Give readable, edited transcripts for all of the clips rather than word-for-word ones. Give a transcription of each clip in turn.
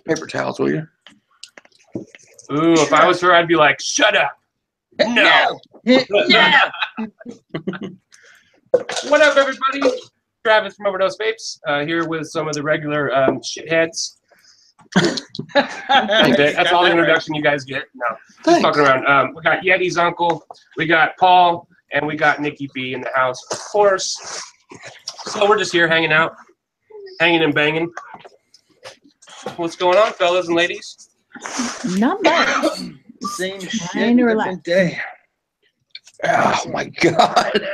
paper towels, will you? Ooh, if I was her, I'd be like, shut up. No. No. What up, everybody? Travis from OverDose Vapes, here with some of the regular shitheads. That's all the introduction you guys get. No, just fucking around. We got Yeti's uncle, we got Paul, and we got Nikki B in the house, of course. So we're just here hanging out, hanging and banging. What's going on, fellas and ladies? Not much. Same shit, different day. Oh my god.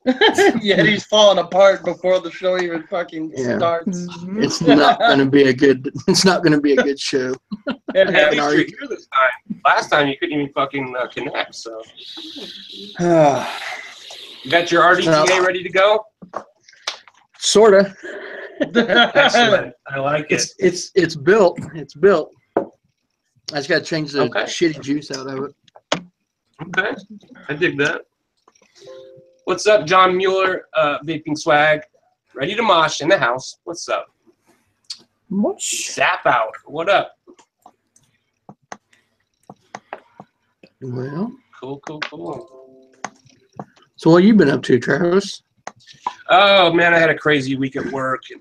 Yeti's falling apart before the show even fucking starts. It's not gonna be a good. It's not gonna be a good show. At least you're here this time. Last time you couldn't even fucking connect. So you got your RDTA ready to go? Sorta. Excellent. I like it. It's built. It's built. I just gotta change the shitty juice out of it. Okay, I dig that. What's up, John Mueller, Vaping Swag? Ready to mosh in the house. What's up? Mosh. Zap out. What up? Well. Cool, cool, cool. So what you been up to, Travis? Oh, man, I had a crazy week at work and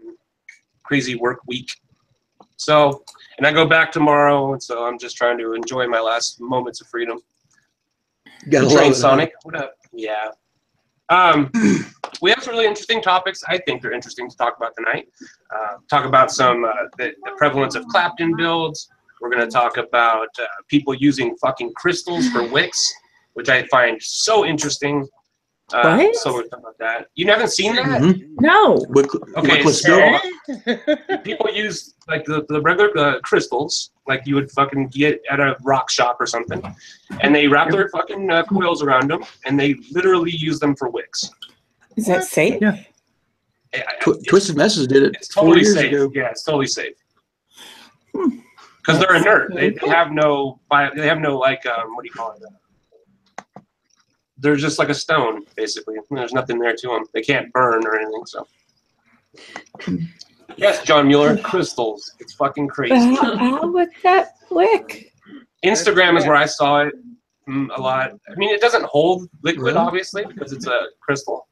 crazy work week. So, and I go back tomorrow, and so I'm just trying to enjoy my last moments of freedom. Got Train Sonic. What up? Yeah. We have some really interesting topics. I think they're interesting to talk about tonight. Talk about some the prevalence of Clapton builds. We're going to talk about people using fucking crystals for wicks, which I find so interesting. What? So we're talking about that. You haven't seen that? Mm-hmm. No. Okay, so people use like the regular crystals, like you would fucking get at a rock shop or something, and they wrap their fucking coils around them, and they literally use them for wicks. Is that safe? Yeah. Twisted Messes did it. It's totally 4 years safe. ago. Yeah, it's totally safe. Because they're inert. They have no like what do you call it? They're just like a stone, basically. There's nothing there to them. They can't burn or anything. So, yes, John Mueller, crystals. It's fucking crazy. How would that wick? Instagram is where I saw it a lot. I mean, it doesn't hold liquid, obviously, because it's a crystal,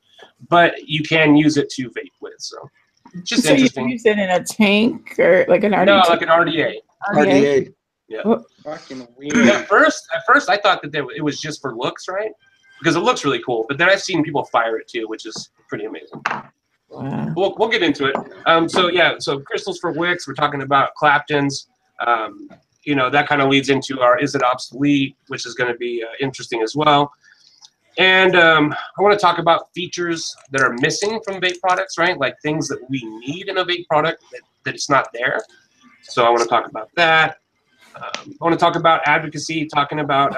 but you can use it to vape with. So, it's just interesting. You use it in a tank or like an RDA? No, like an RDA. RDA. Yeah. Fucking weird. At first I thought that it was just for looks, right? Because it looks really cool. But then I've seen people fire it too, which is pretty amazing. Wow. We'll get into it. So crystals for wicks. We're talking about Claptons. You know, that kind of leads into our is it obsolete, which is going to be interesting as well. And I want to talk about features that are missing from vape products, right? Like things that we need in a vape product that it's not there. So I want to talk about that. I want to talk about advocacy, talking about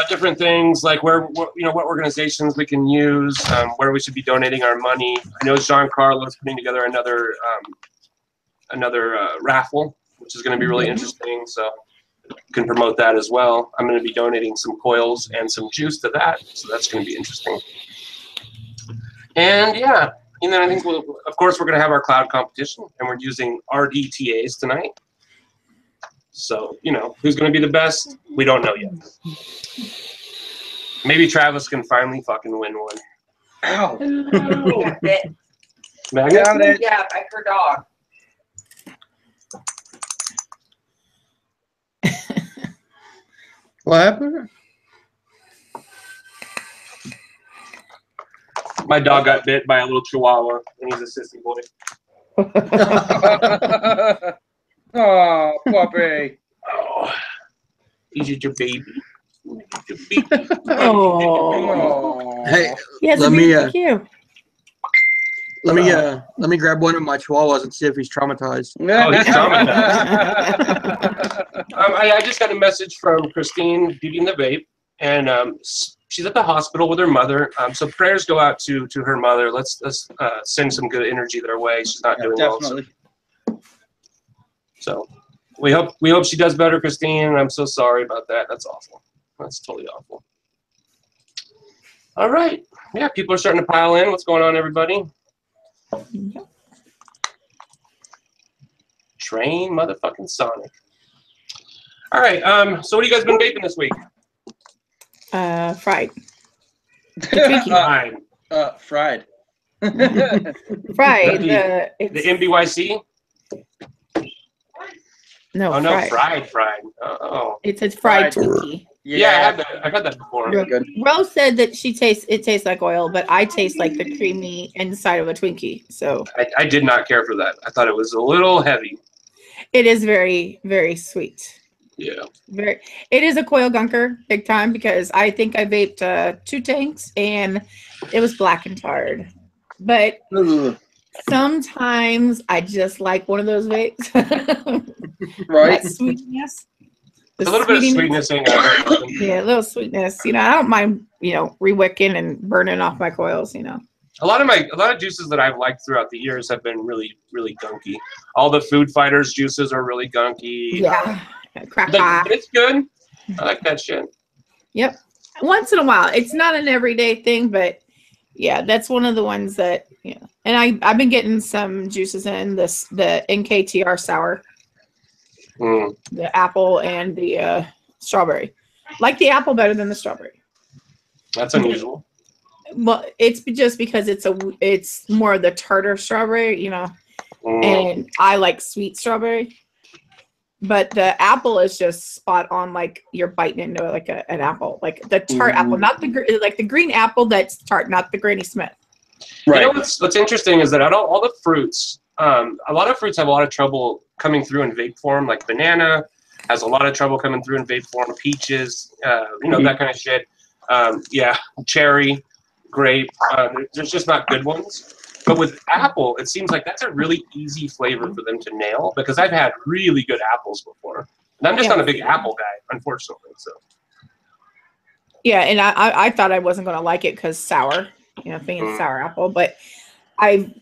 different things like what organizations we can use, where we should be donating our money. I know Giancarlo is putting together another raffle, which is going to be really interesting. So you can promote that as well. I'm going to be donating some coils and some juice to that, so that's going to be interesting. And yeah, and then I think of course we're going to have our cloud competition, and we're using RDTAs tonight. So, you know, who's going to be the best? We don't know yet. Maybe Travis can finally fucking win one. Ow. Magnet? Yeah, like her dog. What happened? My dog got bit by a little chihuahua, and he's a sissy boy. Oh, puppy. Oh, he's your baby. Oh. Hey, Yes, let me grab one of my chihuahuas and see if he's traumatized. Oh, he's traumatized. I just got a message from Christine, Beauty and the Vape, and she's at the hospital with her mother. So prayers go out to her mother. Let's send some good energy their way. She's not doing definitely. well. So we hope she does better, Christine. I'm so sorry about that. That's awful. That's totally awful. All right. Yeah, people are starting to pile in. What's going on, everybody? Train motherfucking Sonic. All right. So what have you guys been vaping this week? Fried. Fine. Fried. Fried. The MBYC? No, Oh, no, fried. fried. Oh. It says fried Fried. Twinkie. Yeah, I've had that before. Good. Rose said that it tastes like oil, but I taste like the creamy inside of a Twinkie. So I did not care for that. I thought it was a little heavy. it is very, very sweet. Yeah. It is a coil gunker, big time, because I think I vaped 2 tanks and it was black and tarred. But sometimes I just like one of those vapes. Right. That sweetness. A little bit of sweetness in it. Yeah, a little sweetness. I don't mind, re-wicking and burning off my coils, A lot of juices that I've liked throughout the years have been really, really gunky. All the Food Fighters juices are really gunky. Yeah. Crack. It's good. I like that shit. Yep. Once in a while. It's not an everyday thing, but yeah, that's one of the ones that, And I've been getting some juices in the NKTR sour. The apple and the strawberry. Like the apple better than the strawberry. That's unusual. Well, it's just because it's more of the tartar strawberry, and I like sweet strawberry. But the apple is just spot on, like you're biting into like an apple, like the tart apple, not the green apple that's tart, not the Granny Smith. Right. You know what's interesting is that out of all the fruits, a lot of fruits have a lot of trouble coming through in vape form. Like banana has a lot of trouble coming through in vape form. Peaches, that kind of shit. Cherry, grape. There's just not good ones. But with apple, it seems like that's a really easy flavor for them to nail because I've had really good apples before. And I'm just not a big apple guy, unfortunately. So. Yeah, and I thought I wasn't going to like it because sour, thinking sour apple. But I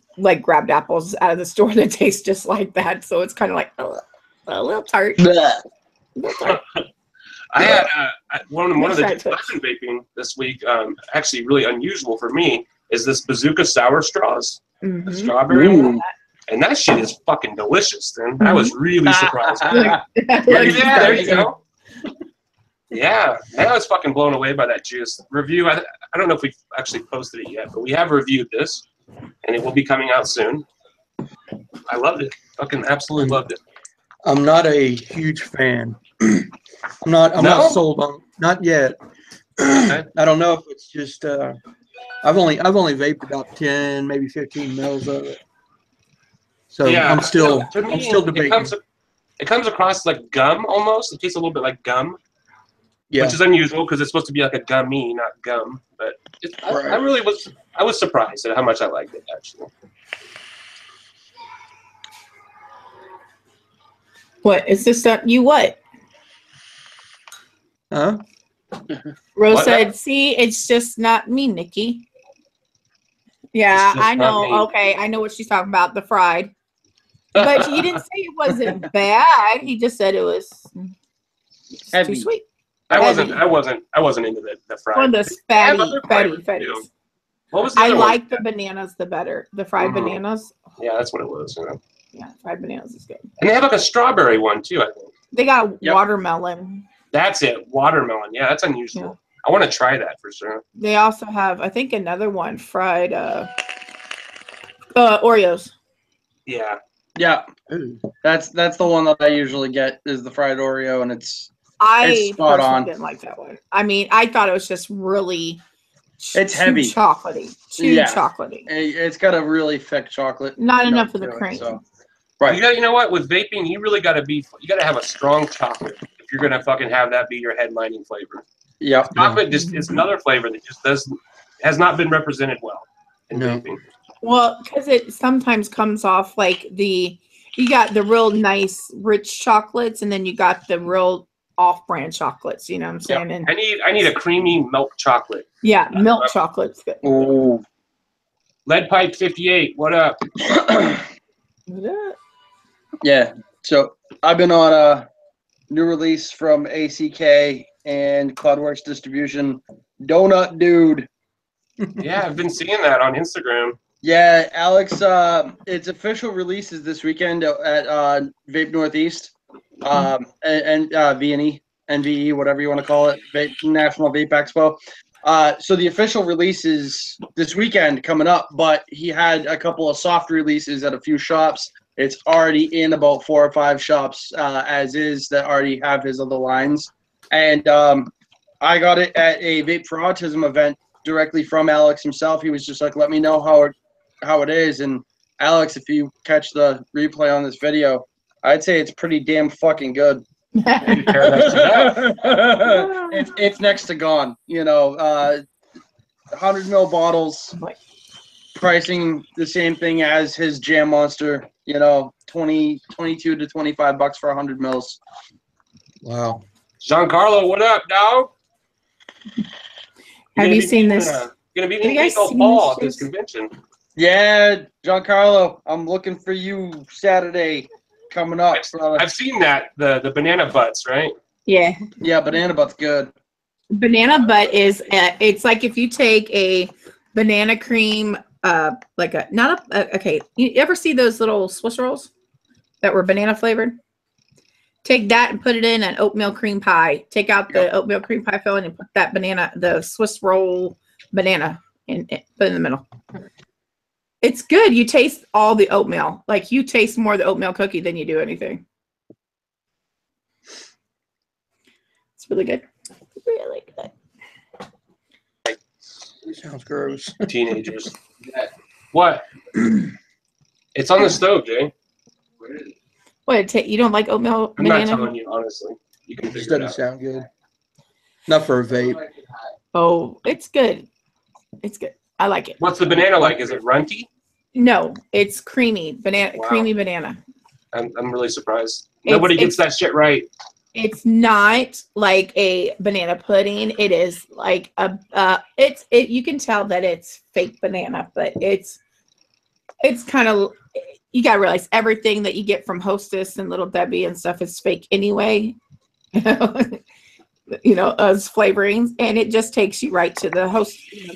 grabbed apples out of the store that taste just like that. So it's kind of like a little tart. I had one of the juices I've been vaping this week, actually really unusual for me, is this Bazooka Sour Straws, the strawberry one. And that shit is fucking delicious, man. I was really surprised. Yeah, there you go. Yeah, I was fucking blown away by that juice. Review, I don't know if we've actually posted it yet, but we have reviewed this, and it will be coming out soon. I loved it. Fucking absolutely loved it. I'm not a huge fan. I'm not sold on, not yet. Okay. I don't know if it's just I've only vaped about 10, maybe 15 mils of it. So yeah, I'm still debating. It comes across like gum almost. It tastes a little bit like gum. Yeah. Which is unusual because it's supposed to be like a gummy, not gum. But I was surprised at how much I liked it actually. What is this? You what? Huh? Rose said, "See, it's just not me, Nikki." Yeah, I know. Okay, I know what she's talking about. The fried, but he didn't say it wasn't bad. He just said it was too sweet. I wasn't into the fried. Or the fatties. What was the I other like one? the bananas the better. The fried bananas. Yeah, that's what it was. Yeah, fried bananas is good. And they have like a strawberry one too, I think. They got watermelon. That's it, watermelon. Yeah, that's unusual. Yeah. I want to try that for sure. They also have, I think, another one, fried Oreos. Yeah. Yeah. That's the one that I usually get is the fried Oreo, and it's spot on. Didn't like that one. I mean, I thought it was just really it's heavy, chocolatey, chocolatey. It's got a really thick chocolate. Not enough for the cream. So. Right. You know what? With vaping, you gotta have a strong chocolate if you're gonna fucking have that be your headlining flavor. Yeah. Chocolate is another flavor that just has not been represented well in vaping. Well, because it sometimes comes off like you got the real nice rich chocolates, and then you got the real off-brand chocolates. You know what I'm saying? Yep. And I need a creamy milk chocolate. Yeah, milk chocolate's good. Ooh. Lead Pipe 58. What up? Yeah. So I've been on a new release from ACK and Cloudworks Distribution, Donut Dude. Yeah, I've been seeing that on Instagram. Yeah, Alex, its official release is this weekend at Vape Northeast, and V&E, NVE, whatever you want to call it, National Vape Expo. So the official release is this weekend coming up, but he had a couple of soft releases at a few shops. It's already in about 4 or 5 shops as is that already have his other lines. And I got it at a Vape for Autism event directly from Alex himself. He was just like, let me know how it is. And Alex, if you catch the replay on this video, I'd say it's pretty damn fucking good. It's next to gone. 100 ml bottles, pricing the same thing as his Jam Monster. 22 to $25 for 100 mils. Wow. Giancarlo, what up, dog? Have you seen this? Gonna be in St. Paul at this convention. Yeah, Giancarlo, I'm looking for you Saturday coming up. I've seen that the banana butts, right? Yeah. Yeah, banana butt's good. Banana butt is it's like if you take a banana cream, okay. You ever see those little Swiss rolls that were banana flavored? Take that and put it in an oatmeal cream pie. Take out the oatmeal cream pie filling and put that banana, the Swiss roll banana, and put it in the middle. It's good. You taste all the oatmeal. Like you taste more of the oatmeal cookie than you do anything. It's really good. Really good. Sounds gross. Teenagers. What? It's on the stove, Jay. What? You don't like oatmeal I'm banana? not telling you, honestly. You can It figure it doesn't out. sound good. Not for a vape. Oh, it's good. It's good. I like it. What's the banana like? Is it runty? No, it's creamy banana. Wow. Creamy banana. I'm really surprised. Nobody gets that shit right. It's not like a banana pudding. It is like you can tell that it's fake banana, but it's kind of, you gotta realize everything that you get from Hostess and Little Debbie and stuff is fake anyway. As flavorings, and it just takes you right to the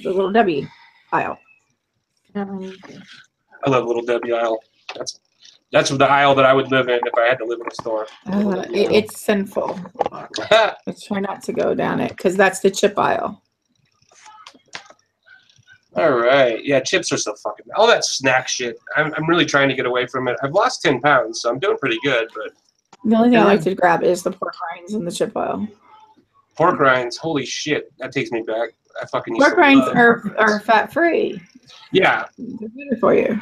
the Little Debbie aisle. I love Little Debbie aisle. That's the aisle that I would live in if I had to live in a store. It's sinful. Let's try not to go down it because that's the chip aisle. All right. Yeah, chips are so fucking bad. All that snack shit. I'm really trying to get away from it. I've lost 10 pounds, so I'm doing pretty good. But the only thing I like to grab is the pork rinds in the chip aisle. Pork rinds, holy shit, that takes me back. I fucking pork rinds are fat free. Yeah, they're better for you.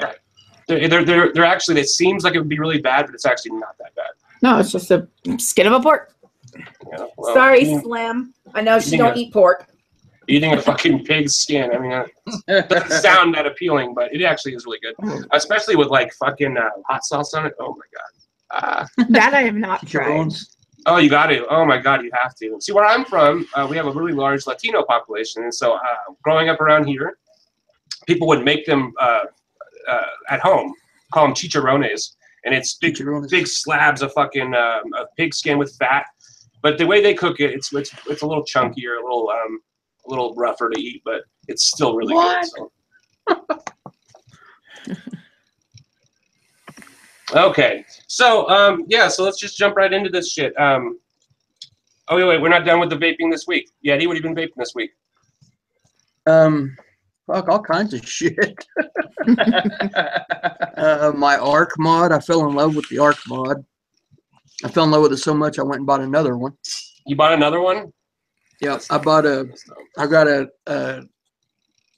They're actually. It seems like it would be really bad, but it's actually not that bad. No, it's just a skin of a pork. Yeah, well, sorry, Slim. I know she don't eat pork. Eating a fucking pig's skin. I mean, it doesn't sound that appealing, but it actually is really good, especially with like fucking hot sauce on it. Oh my god. That I have not tried. Oh, you got to. Oh my god, you have to. See, where I'm from, we have a really large Latino population, and so growing up around here, people would make them at home, call them chicharrones, and it's big slabs of fucking of pig skin with fat. But the way they cook it, it's a little chunkier, a little rougher to eat, but it's still really good. So. Okay, so yeah, so let's just jump right into this shit. Oh wait, we're not done with the vaping this week. Yeah, what have you been vaping this week? Fuck, all kinds of shit. My ARC mod, I fell in love with the ARC mod. I fell in love with it so much I went and bought another one. You bought another one? Yeah, I got a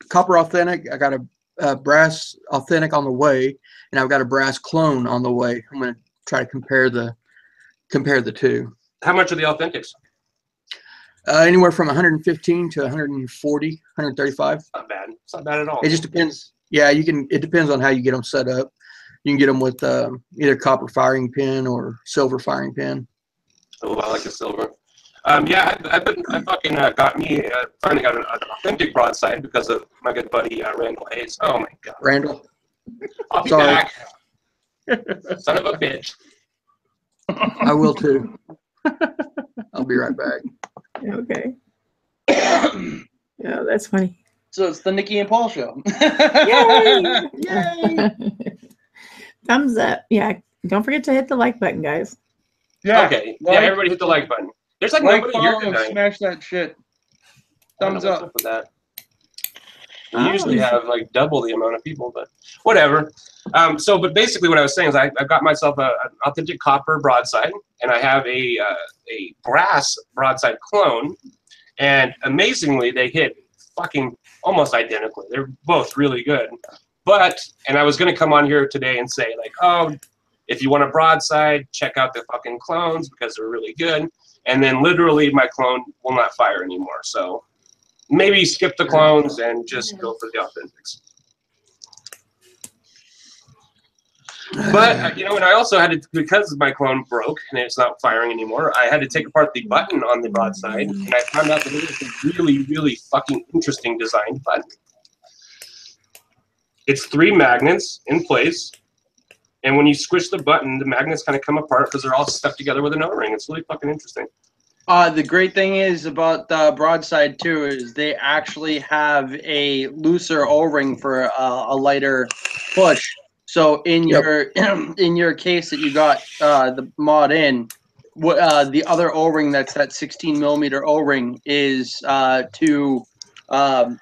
copper authentic. I got a brass authentic on the way, and I've got a brass clone on the way. I'm going to try to compare the two. How much are the authentics? Anywhere from 115 to 140, 135. Not bad. It's not bad at all. It just depends. Yeah, it depends on how you get them set up. You can get them with either copper firing pin or silver firing pin. Oh, I like the silver. Yeah, I fucking finally got an authentic broadside because of my good buddy Randall Hayes. Oh my god. Randall. I'll be back. Son of a bitch. I will too. I'll be right back. Okay. Yeah, that's funny. So it's the Nikki and Paul show. Yay! Yay! Thumbs up. Yeah. Don't forget to hit the like button, guys. Yeah. Okay. Yeah, everybody hit the like button. There's like Like, nobody here follow, tonight. smash that shit. I don't know Thumbs what's up. with that. We usually have like double the amount of people, but whatever. But basically what I was saying is I got myself an authentic copper broadside, and I have a brass broadside clone, and amazingly they hit fucking almost identically. They're both really good. And I was going to come on here today and say like, oh, if you want a broadside, check out the fucking clones because they're really good. And then literally my clone will not fire anymore. So maybe skip the clones and just go for the authentics. But, and I also had to, because my clone broke and it's not firing anymore, I had to take apart the button on the broadside, and I found out that it is a really, really fucking interesting designed button. It's 3 magnets in place, and when you squish the button, the magnets kind of come apart because they're all stuck together with an O-ring. It's really fucking interesting. The great thing is about the broadside too is they actually have a looser O-ring for a lighter push. So in your case that you got the mod in, the other O-ring that's that 16 millimeter O-ring is to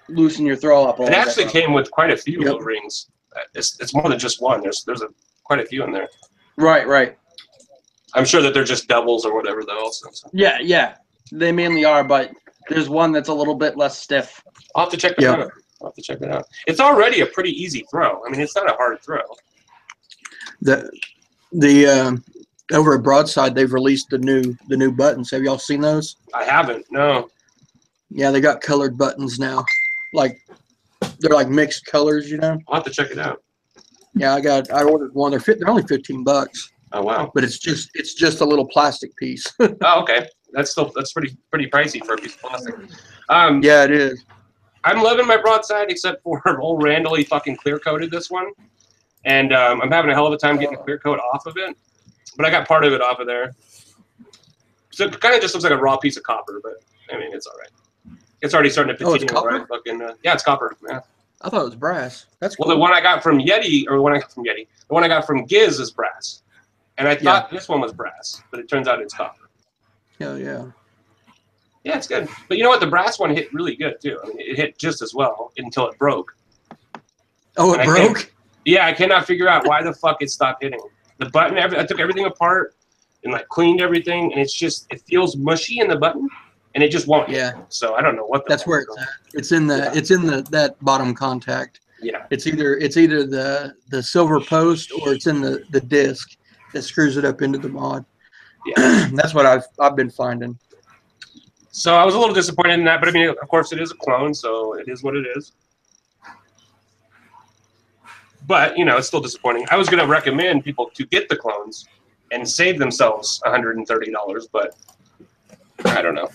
loosen your throw up. It actually came with quite a few O-rings. It's more than just one. There's quite a few in there. Right. I'm sure that they're just doubles or whatever though. Also. Yeah, they mainly are, but there's one that's a little bit less stiff. I'll have to check that out. It's already a pretty easy throw. I mean, it's not a hard throw. The over at Broadside, they've released the new buttons. Have y'all seen those? I haven't. No. Yeah, they got colored buttons now. Like they're like mixed colors, I'll have to check it out. Yeah, I ordered one. They're only $15. Oh wow! But it's just a little plastic piece. Oh, okay. That's pretty pricey for a piece of plastic. Yeah, it is. I'm loving my broadside, except for old Randall. He fucking clear coated this one, and I'm having a hell of a time getting the clear coat off of it. But I got part of it off of there, so it kind of just looks like a raw piece of copper. But I mean, it's all right. It's already starting to patina. Copper? Right? Fucking yeah, it's copper. Yeah. I thought it was brass. That's cool. Well, the one I got from the one I got from Giz is brass. And I thought this one was brass, but it turns out it's copper. Hell yeah. Yeah, it's good. But you know what? The brass one hit really good, too. I mean, it hit just as well until it broke. Oh, it broke? Yeah, I cannot figure out why the fuck it stopped hitting. The button, I took everything apart and like cleaned everything, and it's just, it feels mushy in the button, and it just won't hit. Yeah. So I don't know what the That's where it's at. It's in that bottom contact. Yeah. It's either the silver post or it's in the disc that screws it up into the mod. Yeah. That's what I've been finding. So I was a little disappointed in that, but I mean, of course, it is a clone, so it is what it is. But you know, it's still disappointing. I was going to recommend people to get the clones and save themselves $130, but I don't know.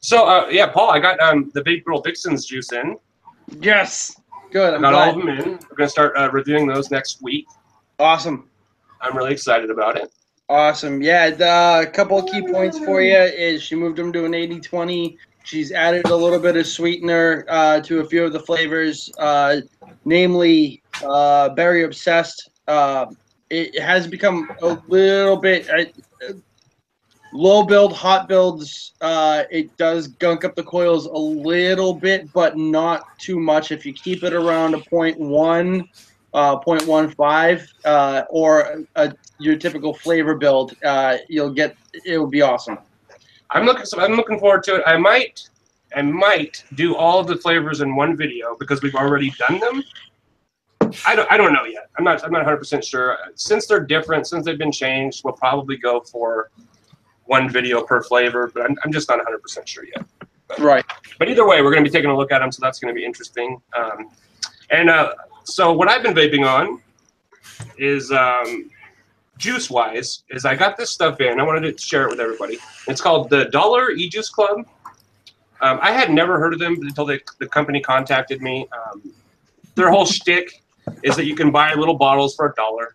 So yeah, Paul, I got the Vape Girl Vixens juice in. Yes, good. I got all of them in. We're going to start reviewing those next week. Awesome. I'm really excited about it. Awesome. Yeah, the couple of key points for you is she moved them to an 80-20. She's added a little bit of sweetener to a few of the flavors, namely Berry Obsessed. It has become a little bit low build, hot builds. It does gunk up the coils a little bit, but not too much. If you keep it around a 0.1, 0.15, or your typical flavor build, it will be awesome. I'm looking forward to it. I might do all of the flavors in one video because we've already done them. I don't know yet. I'm not 100% sure. Since they're different, since they've been changed, we'll probably go for one video per flavor, but I'm just not 100% sure yet. Right. But either way, we're going to be taking a look at them, so that's going to be interesting. So what I've been vaping on is juice-wise, is I got this stuff in. I wanted to share it with everybody. It's called the Dollar E-Juice Club. I had never heard of them until the company contacted me. Their whole shtick is that you can buy little bottles for $1.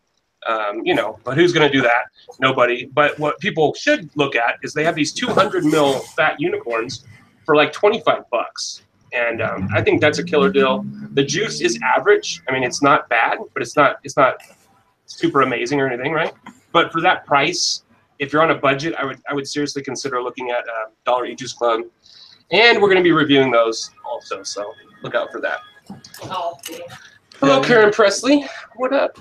But who's going to do that? Nobody. But what people should look at is they have these 200 ml fat unicorns for like 25 bucks. And I think that's a killer deal. The juice is average. I mean, it's not bad, but it's not super amazing or anything, right? But for that price, if you're on a budget, I would seriously consider looking at Dollar E-Juice Club. And we're going to be reviewing those also, so look out for that. Oh, Hello, Karen Presley. What up?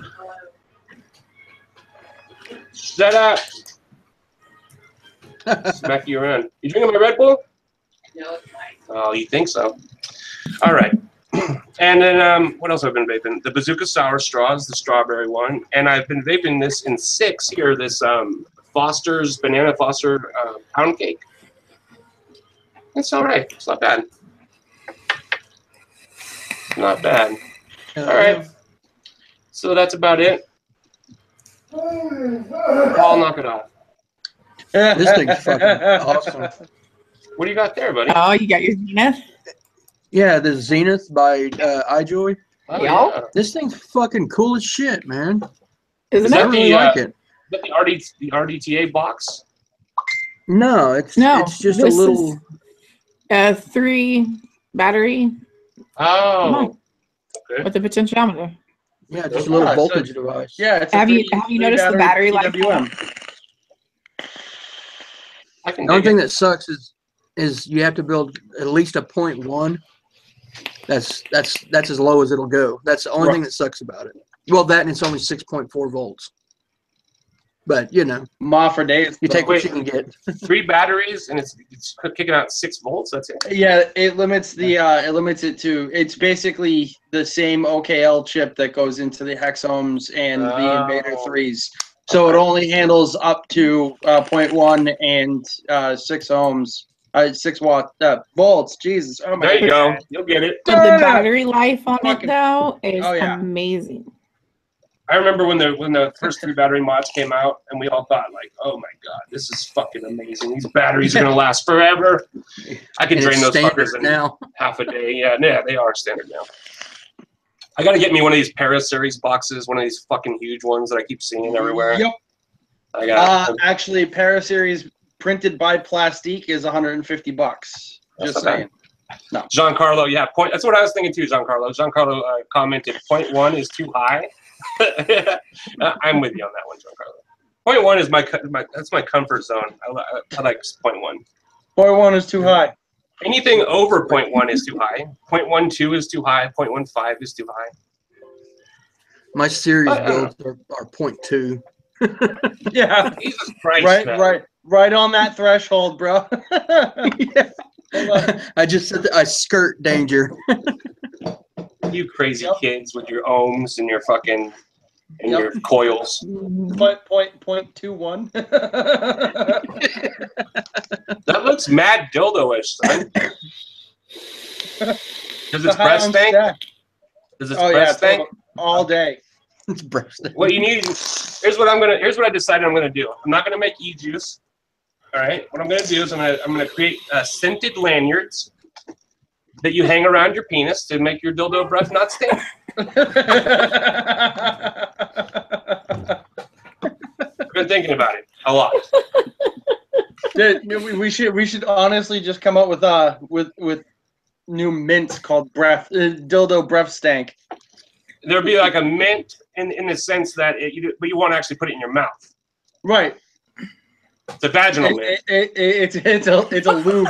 Shut up. Smack you around. You drinking my Red Bull? no, it's nice. Oh, you think so? All right. And then what else have I been vaping? The Bazooka Sour Straw is the strawberry one. And I've been vaping this in 6 here, this Foster's Banana Foster pound cake. It's all right. It's not bad. Not bad. All right. So that's about it. I'll knock it off. This thing's fucking awesome. What do you got there, buddy? Oh, you got your Zenith? Yeah, the Zenith by iJoy. Oh, yeah. This thing's fucking cool as shit, man. Isn't that I it? really the, like it. Is that the RDTA box? No, it's just a this little. is a 3 battery Oh. Okay. with a potentiometer. Yeah, just a little Yeah, voltage device. Yeah, it's a Have you three noticed the battery life? PWM. I can The only dig thing it. that sucks is you have to build at least a 0.1. That's as low as it'll go. That's the only thing that sucks about it. Well, that and it's only 6.4 volts. But you know, Ma for days. you take what Wait. you can get. 3 batteries and it's kicking out 6 volts. That's it. Yeah, it limits it to, it's basically the same OKL chip that goes into the Hexohms and the Invader 3s. So it only handles up to 0.1 and 6 ohms, 6 volts. Jesus, oh my There you God. go. You'll get it. But the battery life on it Fucking- though is Oh, yeah. amazing. I remember when the first 3 battery mods came out, and we all thought like, "Oh my god, this is fucking amazing! These batteries are gonna last forever." I can And drain it's those standard fuckers in now. half a day. Yeah, they are standard now. I gotta get me one of these Paris series boxes, one of these fucking huge ones that I keep seeing everywhere. Yep. I got. Actually, Paraseries printed by Plastique is $150. That's Just not bad. saying. No. Giancarlo, yeah, that's what I was thinking too. Giancarlo commented 0.1 is too high. I'm with you on that one, Giancarlo. 0.1 is that's my comfort zone. I like 0.1. 0.1 is too high. Anything over 0.1 is too high. 0.12 is too high. 0.15 is too high. My series I don't builds are 0.2. Yeah. Jesus Christ, man. Right on that threshold, bro. Yeah. I just said that I skirt danger. You crazy Yep. kids with your ohms and your fucking and Yep. your coils. Point 0.21. That looks mad dildo-ish, son. Does its breast stank? Does its Oh yeah, breast stank? all day. It's breast. What you need is here's what I decided I'm gonna do. I'm not gonna make e-juice. All right. What I'm gonna do is I'm gonna create scented lanyards that you hang around your penis to make your dildo breath not stink. I've been thinking about it a lot. Dude, we should honestly just come up with new mints called dildo breath stank. There'd be like a mint in the sense that but you won't actually put it in your mouth. Right. It's a vaginal mint. It's a lube.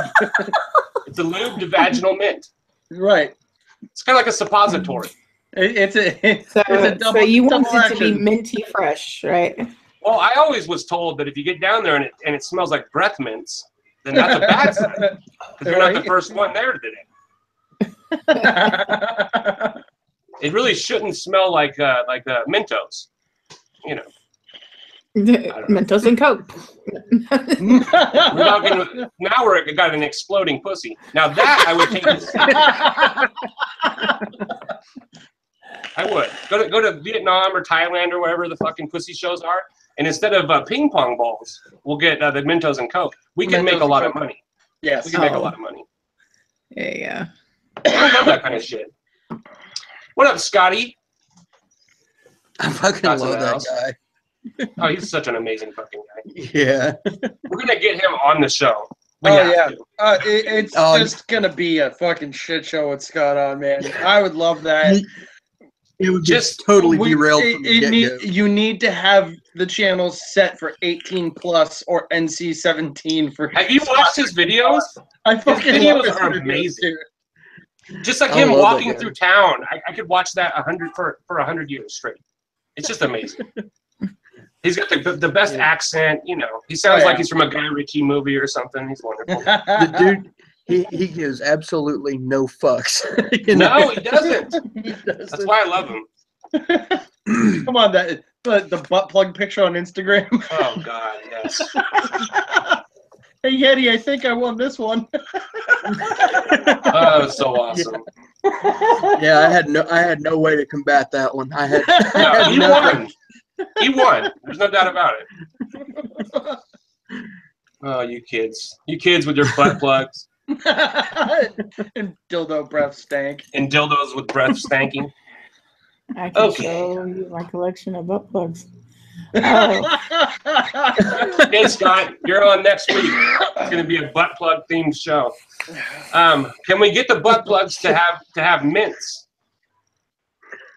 It's a lubed vaginal mint. Right. It's kind of like a suppository. It's a So you want double it to be action. minty fresh, right? Well, I always was told that if you get down there and it smells like breath mints, then that's a bad sign. Because you're not the first one there today. It really shouldn't smell like Mentos, you know. Mentos and Coke. Now we're got an exploding pussy. Now that I would take this. I would go to Vietnam or Thailand or wherever the fucking pussy shows are, and instead of ping pong balls, we'll get the Mentos and Coke. We can make a lot of money. Yes. We can make a lot of money. Yeah. I love that kind of shit. What up, Scotty? I fucking Scott's in love the that house. guy. Oh, he's such an amazing fucking guy. Yeah. We're gonna get him on the show. We have to. It's just gonna be a fucking shit show with Scott on, man. I would love that. It would just totally derailed from the get-go. You need to have the channels set for 18 plus or NC-17 for. Have you watched his videos? I fucking his videos love are his amazing. Just like him walking through town, I could watch that 100 years straight. It's just amazing. He's got the best accent. You know, he sounds like he's from a Guy Ritchie movie or something. He's wonderful. The dude. He gives absolutely no fucks. No, he doesn't. That's why I love him. Come on, the butt plug picture on Instagram. Oh God, yes. Hey Yeti, I think I won this one. Oh, so awesome. Yeah, I had no way to combat that one. He won. He won. There's no doubt about it. Oh, you kids with your butt plugs. And dildo breath stank. And dildos with breath stanking. I can show you my collection of butt plugs. Oh. Hey Scott, you're on next week. It's going to be a butt plug themed show. Can we get the butt plugs to have mints,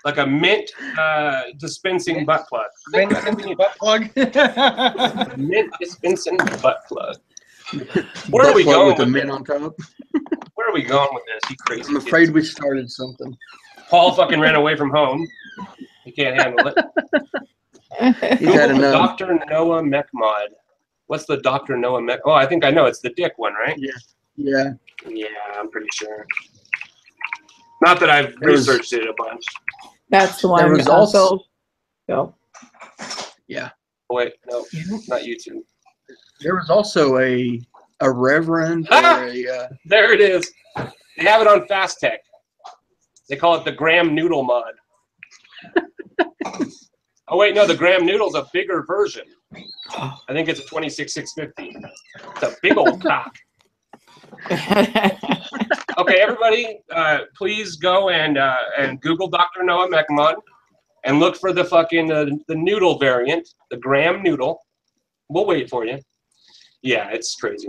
like a mint dispensing butt plug? Mint butt plug. Mint dispensing butt plug. Where are we going with mint on top? Where are we going with this? You crazy. I'm afraid we started something. Paul fucking ran away from home. He can't handle it. He's had enough. Dr. Noah Mechmod. What's the Dr. Noah Mech? Oh, I think I know. It's the dick one, right? Yeah. Yeah, I'm pretty sure. Not that I've researched it a bunch. That's the one. There was also. Yeah. Oh, wait, no, not YouTube. There was also a reverend. Or there it is. They have it on Fast Tech. They call it the Graham Noodle mod. Oh wait, no, the Graham Noodle's a bigger version. I think it's a 26650. It's a big old cock. Okay, everybody, please go and Google Dr. Noah Mechmod and look for the fucking the noodle variant, the Graham Noodle. We'll wait for you. Yeah, it's crazy.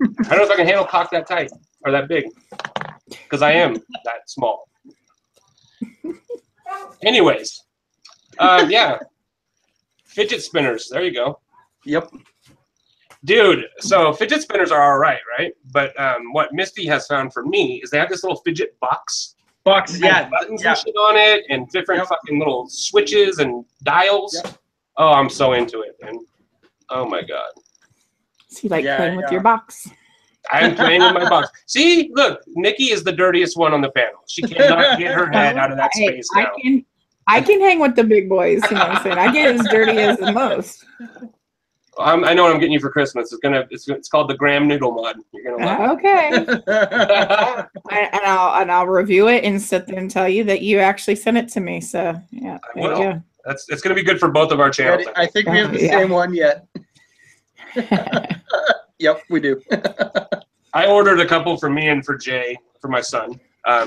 I don't know if I can handle cock that tight or that big, because I am that small. Anyways, yeah, fidget spinners. There you go. Yep. Dude, so fidget spinners are all right, right? But what Misty has found for me is they have this little fidget box. Yeah. Buttons and shit on it, and different fucking little switches and dials. Yep. Oh, I'm so into it, man. Oh my god. So you like playing with your box? I'm playing with my box. See, look, Nikki is the dirtiest one on the panel. She cannot get her head out of that space now. I can hang with the big boys. You know what I'm saying? I get as dirty as the most. I know what I'm getting you for Christmas. It's called the Graham Noodle mod. You're gonna love it. Okay. and I'll review it and sit there and tell you that you actually sent it to me. So yeah. I will. It's gonna be good for both of our channels. I think we have the same one yet. Yep, we do. I ordered a couple for me and for Jay, for my son.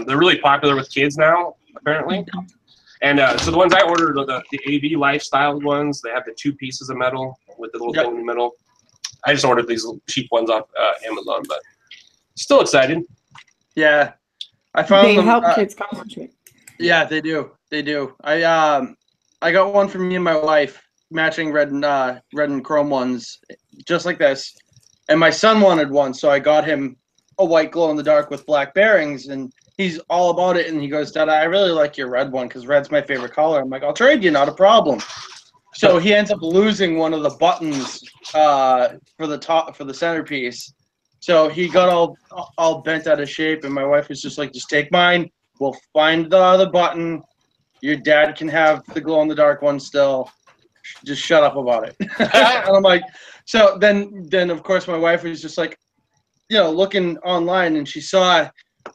They're really popular with kids now, apparently. And so the ones I ordered are the AV lifestyle ones. They have the 2 pieces of metal with the little thing in the middle. I just ordered these little cheap ones off Amazon, but still excited. Yeah, I found they help kids concentrate. Yeah, they do. They do. I got one for me and my wife, matching red and chrome ones, just like this. And my son wanted one, so I got him a white glow in the dark with black bearings, and he's all about it. And he goes, "Dad, I really like your red one because red's my favorite color." I'm like, "I'll trade you, not a problem." So he ends up losing one of the buttons for the centerpiece. So he got all bent out of shape, and my wife was just like, "Just take mine. We'll find the other button. Your dad can have the glow in the dark one still. Just shut up about it." And I'm like, so then of course my wife was just like, looking online, and she saw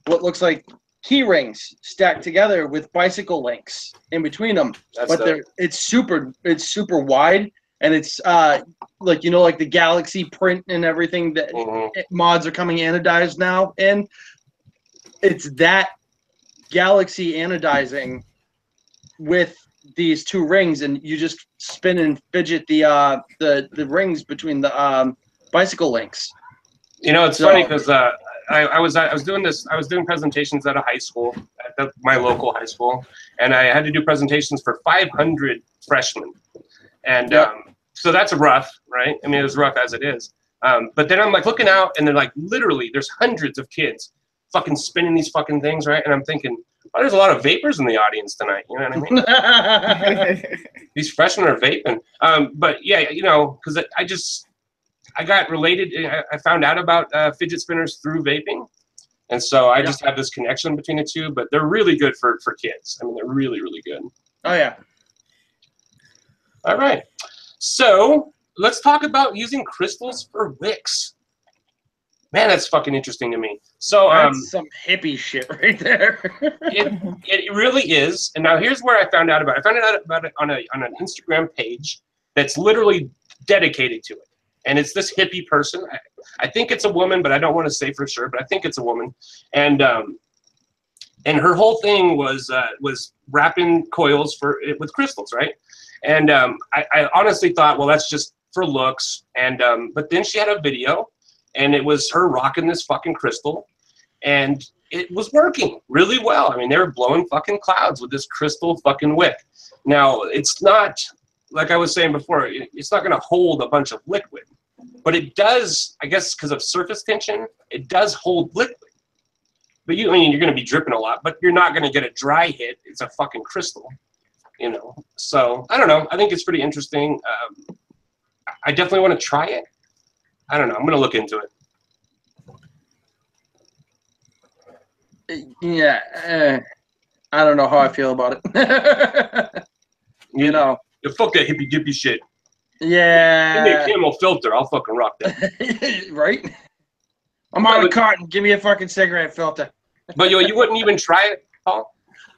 what looks like key rings stacked together with bicycle links in between them. It's super wide, and it's like the Galaxy print and everything that mods are coming anodized now, and it's that Galaxy anodizing with these 2 rings, and you just spin and fidget the rings between the bicycle links. You know, it's funny because I was doing presentations at a high school, at my local high school, and I had to do presentations for 500 freshmen, and so that's rough, right? I mean, it was rough as it is. But then I'm like looking out, and they're like, literally, there's hundreds of kids fucking spinning these fucking things, right? And I'm thinking, oh, there's a lot of vapors in the audience tonight. You know what I mean? These freshmen are vaping. But yeah, you know, because I got related. I found out about fidget spinners through vaping, and so I just have this connection between the two. But they're really good for kids. I mean, they're really, really good. Oh yeah. All right, so let's talk about using crystals for wicks. Man, that's fucking interesting to me. So that's some hippie shit right there. it really is. And now here's where I found out about it. I found out about it on an Instagram page that's literally dedicated to it. And it's this hippie person. I think it's a woman, but I don't want to say for sure, but I think it's a woman. And her whole thing was wrapping coils with crystals, right? And I honestly thought, well, that's just for looks. And but then she had a video, and it was her rocking this fucking crystal, and it was working really well. I mean, they were blowing fucking clouds with this crystal fucking wick. Now, it's not, like I was saying before, it's not going to hold a bunch of liquid, but it does, I guess because of surface tension, it does hold liquid. But I mean, you're going to be dripping a lot, but you're not going to get a dry hit. It's a fucking crystal, you know? So, I don't know. I think it's pretty interesting. I definitely want to try it. I don't know. I'm going to look into it. Yeah. I don't know how I feel about it. You know. Fuck that hippy dippy shit. Yeah. Give me a camel filter. I'll fucking rock that. Right? I'm out of cotton. Give me a fucking cigarette filter. But you wouldn't even try it, Paul?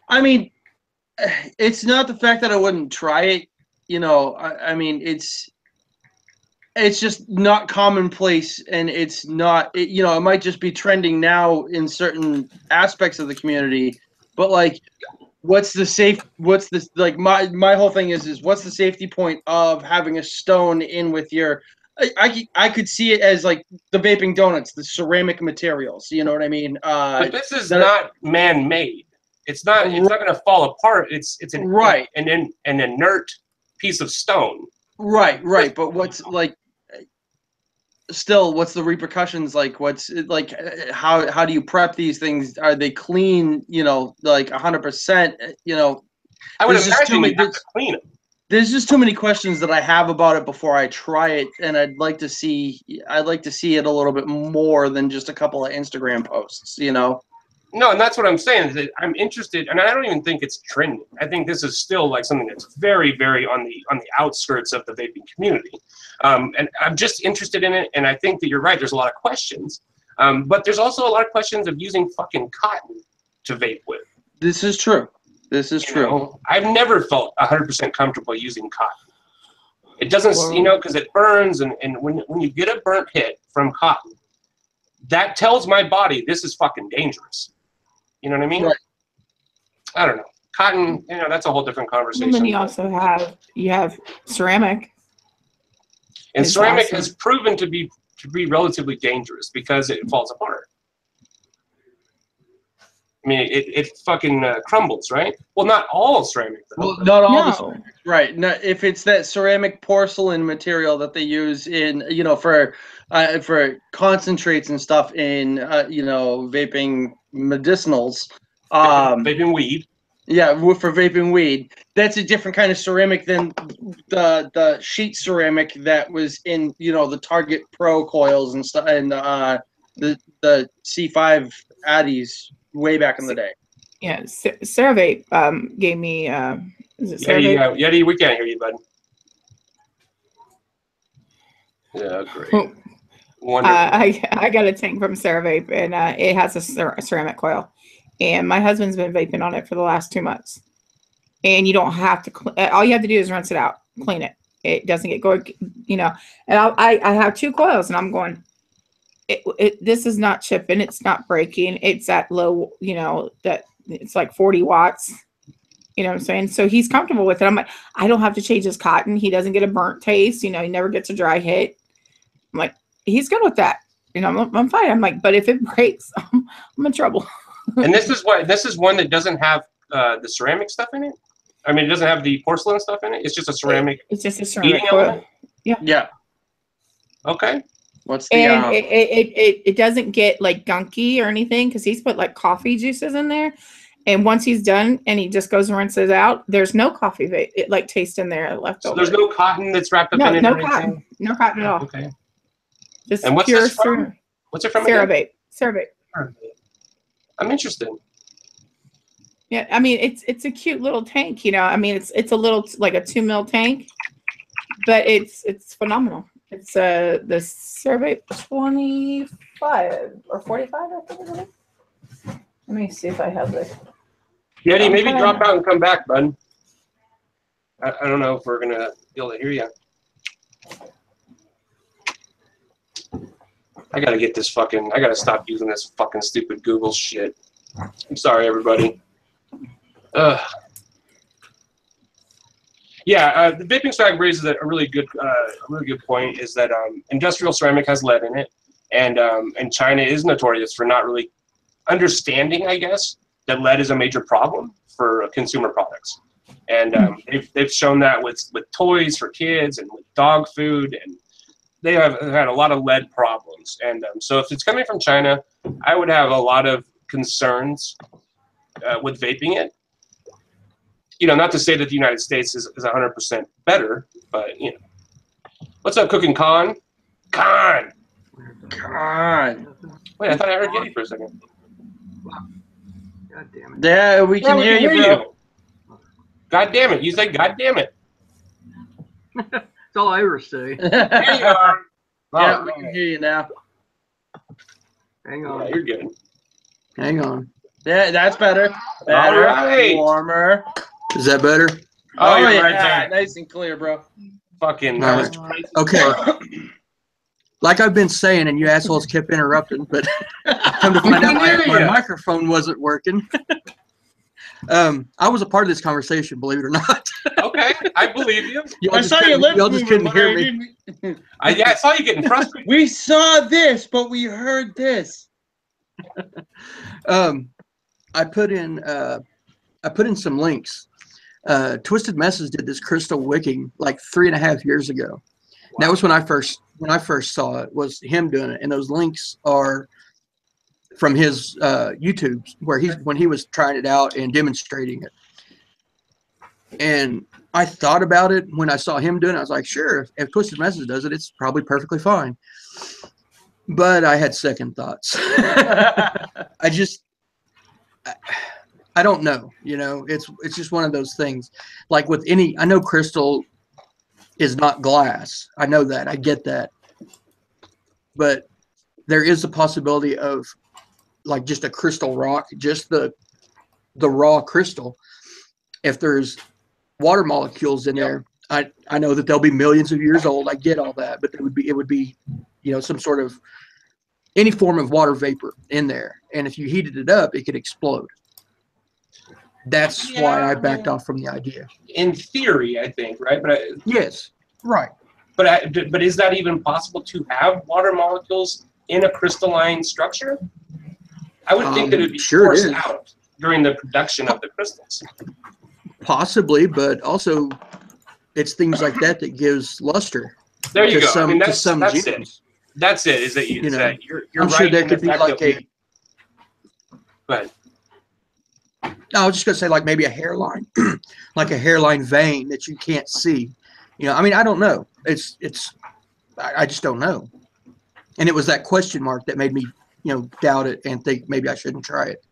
I mean, it's not the fact that I wouldn't try it. You know, I mean, it's just not commonplace, and it's not, you know, it might just be trending now in certain aspects of the community, but like, what's the like, my whole thing is what's the safety point of having a stone in with your, I could see it as like the vaping donuts, the ceramic materials, you know what I mean? But this is not man-made. It's not going to fall apart. It's an inert piece of stone. Right. But what's like, still, what's the repercussions like? What's like? How do you prep these things? Are they clean? You know, like 100%. You know, I would imagine you have to clean them. There's just too many questions that I have about it before I try it, and I'd like to see it a little bit more than just a couple of Instagram posts. You know. No, and that's what I'm saying. Is that I'm interested, and I don't even think it's trending. I think this is still like something that's very, very on the outskirts of the vaping community. And I'm just interested in it, and I think that you're right. There's a lot of questions, but there's also a lot of questions of using fucking cotton to vape with. This is true. This is true. Know, I've never felt 100% comfortable using cotton. It doesn't, you know, because it burns, and when you get a burnt hit from cotton, that tells my body this is fucking dangerous. You know what I mean? Right. I don't know. Cotton, you know, that's a whole different conversation. And then you also have ceramic. And ceramic has proven to be relatively dangerous because it falls apart. I mean, it fucking crumbles, right? Well, not all ceramic. Well, not all the ceramic, right? No, if it's that ceramic porcelain material that they use in, you know, for concentrates and stuff in, you know, vaping medicinals. Vaping weed. Yeah, for vaping weed. That's a different kind of ceramic than the sheet ceramic that was in, you know, the Target Pro coils and stuff, and the C5 Addies way back in the day. Yeah, CeraVape gave me. Is it CeraVape? Yeti, we can't hear you, bud. Yeah, great. I got a tank from CeraVape, and it has a ceramic coil. And my husband's been vaping on it for the last 2 months. And you don't have to, all you have to do is rinse it out, clean it. It doesn't get going, you know. And I have 2 coils, and I'm going, this is not chipping, it's not breaking, it's at low, you know, that it's like 40 watts. You know what I'm saying? So he's comfortable with it. I'm like, I don't have to change his cotton. He doesn't get a burnt taste. You know, he never gets a dry hit. I'm like, he's good with that. You know, I'm fine. I'm like, but if it breaks, I'm in trouble. And this is one that doesn't have the ceramic stuff in it. I mean, it doesn't have the porcelain stuff in it. It's just a ceramic. It's just a ceramic eating coil. element? Yeah. Okay. What's the? And it doesn't get like gunky or anything because he's put like coffee juices in there. And once he's done and he just goes and rinses it out, there's no coffee like taste in there left So over. there's no cotton that's wrapped up in it. No cotton. No cotton at all. Okay. Just And what's pure this from? What's it from? CeraVape. CeraVape. I'm interested. Yeah, I mean it's a cute little tank, you know. I mean it's a little like a 2 ml tank, but it's phenomenal. It's the CeraVape 25 or 45, I think it is. Let me see if I have this. Yeti, maybe drop out and come back, bud. I don't know if we're gonna be able to hear you. I gotta get this fucking. I gotta stop using this fucking stupid Google shit. I'm sorry, everybody. Yeah, the vaping swag raises a really good point. Is that industrial ceramic has lead in it, and China is notorious for not really understanding, I guess, that lead is a major problem for consumer products, and they've shown that with toys for kids and with dog food, and they have had a lot of lead problems. And so if it's coming from China, I would have a lot of concerns with vaping it. You know, not to say that the United States is 100% better, but you know, what's up, Cooking Con? Con. Wait, I thought I heard Yeti for a second. God damn it. Yeah, we can hear you, bro. God damn it! You say God damn it. That's all I ever say. There you are. Yeah, Oh, we can hear you now. Hang on. yeah, you're good. Hang on. Yeah, that's better. All right. Warmer. Is that better? Oh, you're yeah, right there. nice and clear, bro. Fucking. All right. Okay. Like I've been saying, and you assholes kept interrupting, but come to find out my microphone wasn't working. I was a part of this conversation, believe it or not. Okay, I believe you. I saw your lips y'all just couldn't hear me. Yeah, I saw you getting frustrated. We saw this, but we heard this. I put in some links. Twisted Messes did this crystal wicking like 3.5 years ago. Wow. That was when I first saw it, was him doing it, and those links are from his YouTube where when he was trying it out and demonstrating it. And I thought about it when I saw him doing it. I was like, sure, if Twisted Messes does it, it's probably perfectly fine. But I had second thoughts. I don't know, you know, it's just one of those things. Like with I know crystal is not glass. I know that. I get that. But there is a possibility of like just a crystal rock, just the raw crystal. If there's water molecules in there, I know that they'll be millions of years old. I get all that, but it would be, you know, some sort of any form of water vapor in there. And if you heated it up, it could explode. That's why I backed off from the idea. In theory, I think, right? But yes, right. But is that even possible to have water molecules in a crystalline structure? I would think that it would be forced out during the production of the crystals. Possibly, but also it's things like that that gives luster. There you go. Some, I mean, that's gems. it. That's it. Is that you're I'm right sure there could be like But I was just gonna say like maybe a hairline, like a hairline vein that you can't see. You know, I mean, I don't know. I just don't know. And it was that question mark that made me, you know, doubt it and think maybe I shouldn't try it.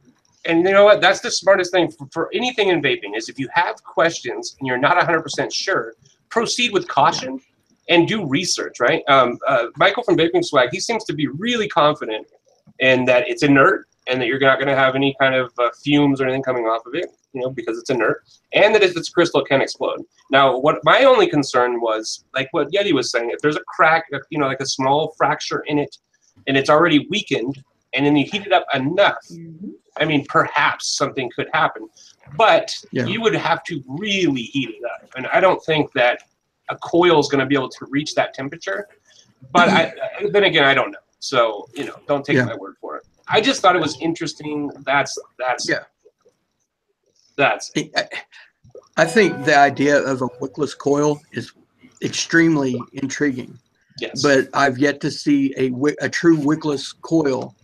And you know what? That's the smartest thing for anything in vaping is if you have questions and you're not 100% sure, proceed with caution and do research, right? Michael from Vaping Swag, he seems to be really confident in that it's inert and that you're not going to have any kind of fumes or anything coming off of it, you know, because it's inert, and that if it's crystal, it can explode. Now, what my only concern was, like what Yeti was saying, if there's a crack, you know, like a small fracture in it, and it's already weakened, and then you heat it up enough, I mean, perhaps something could happen. But you would have to really heat it up, and I don't think that a coil is going to be able to reach that temperature. But then again, I don't know. So, you know, don't take Yeah. my word for it. I just thought it was interesting. That's I think the idea of a wickless coil is extremely intriguing, yes. but I've yet to see a true wickless coil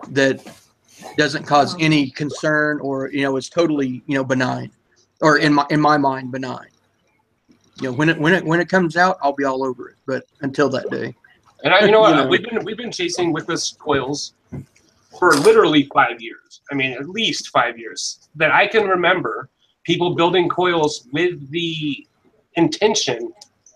that doesn't cause any concern, or, you know, is totally, you know, benign, or in my mind benign. You know, when it comes out, I'll be all over it. But until that day, And you know what? You know. We've been chasing wickless coils for literally 5 years. I mean, at least 5 years that I can remember. People building coils with the intention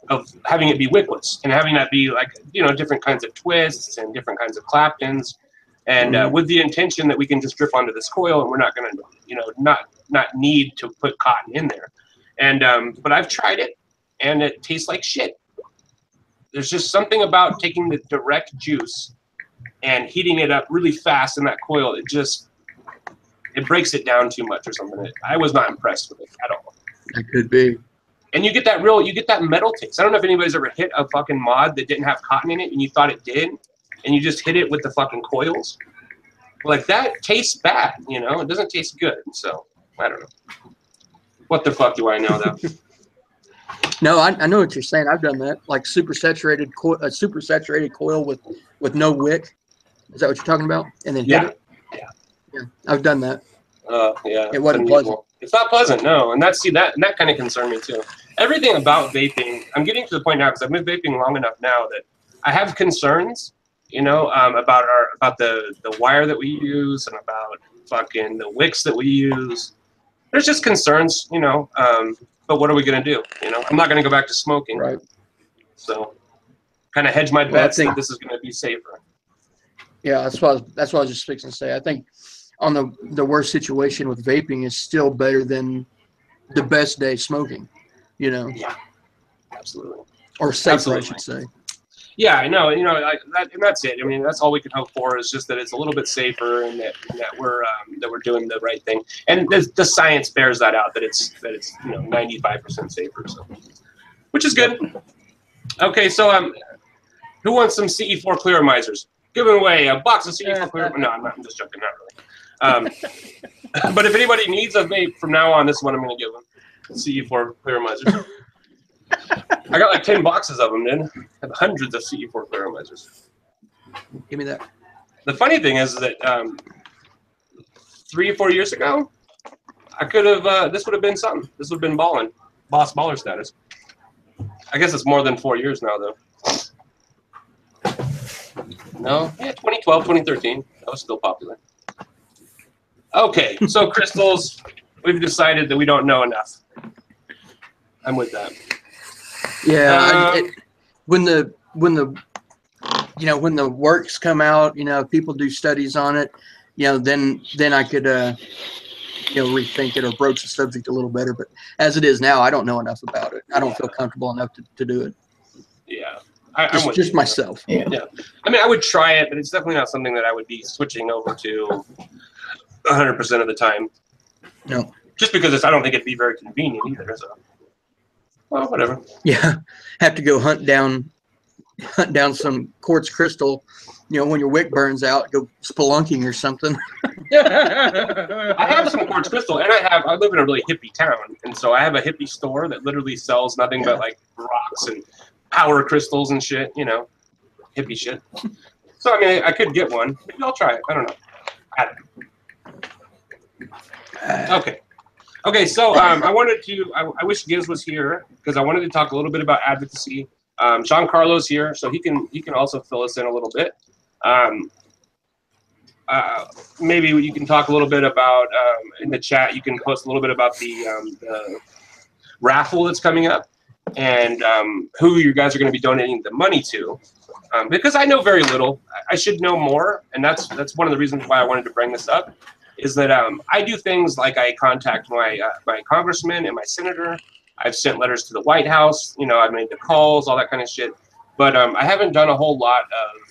of having it be wickless and having that be like, you know, different kinds of twists and different kinds of Claptons, and with the intention that we can just drip onto this coil and we're not going to, you know, not need to put cotton in there. And but I've tried it and it tastes like shit. There's just something about taking the direct juice and heating it up really fast in that coil. It breaks it down too much or something. I was not impressed with it at all. that could be. And you get that metal taste. I don't know if anybody's ever hit a fucking mod that didn't have cotton in it and you thought it did, and you just hit it with the fucking coils. Like, that tastes bad, you know? It doesn't taste good. So, I don't know. What the fuck do I know, though? No, I know what you're saying. I've done that, like super saturated coil with no wick. Is that what you're talking about? And then hit it? Yeah, I've done that. Yeah. It wasn't pleasant. It's not pleasant, no. And that kind of concerned me too. Everything about vaping, I'm getting to the point now because I've been vaping long enough now that I have concerns, you know, about the wire that we use and about fucking the wicks that we use. There's just concerns, you know. But what are we gonna do? You know, I'm not gonna go back to smoking. Right. So, kind of hedge my bets that this is gonna be safer. Yeah, that's what I was just fixing to say. I think on the worst situation with vaping is still better than the best day smoking, you know. Yeah, absolutely. Or safer, Absolutely. I should say. Yeah, I know. You know, and that's it. I mean, that's all we can hope for is just that it's a little bit safer and that we're doing the right thing. And the science bears that out, that it's you know 95% safer, so, which is good. Okay, so who wants some CE4 clearamizers? Giving away a box of CE4 clearamizers. No, I'm just joking, not really. But if anybody needs a vape from now on, this is what I'm going to give them: CE4 clearamizers. I got like 10 boxes of them, then. I have hundreds of CE4 clearamizers. Give me that. The funny thing is that 3 or 4 years ago, I could have, this would have been something. This would have been balling. Boss baller status. I guess it's more than 4 years now, though. No? Yeah, 2012, 2013. That was still popular. Okay, so crystals, we've decided that we don't know enough. I'm with that. Yeah, when the works come out, you know, people do studies on it, you know, then I could rethink it or broach the subject a little better. But as it is now, I don't know enough about it. I don't feel comfortable enough to do it. Yeah, just myself. Yeah. I mean, I would try it, but it's definitely not something that I would be switching over to 100% of the time. No. Just because I don't think it'd be very convenient either. So. Well, whatever. Yeah, have to go hunt down some quartz crystal. You know, when your wick burns out, go spelunking or something. I have some quartz crystal, and I live in a really hippie town, and so I have a hippie store that literally sells nothing but like rocks and power crystals and shit. You know, hippie shit. So I mean, I could get one. Maybe I'll try it. I don't know. Okay. Okay, so I wish Giz was here because I wanted to talk a little bit about advocacy. John Carlo's here, so he can also fill us in a little bit. Maybe you can talk a little bit about in the chat. You can post a little bit about the raffle that's coming up and who you guys are going to be donating the money to. Because I know very little, I should know more, and that's one of the reasons why I wanted to bring this up. Is that I do things like I contact my congressman and my senator. I've sent letters to the White House. You know, I've made the calls, all that kind of shit. But I haven't done a whole lot of,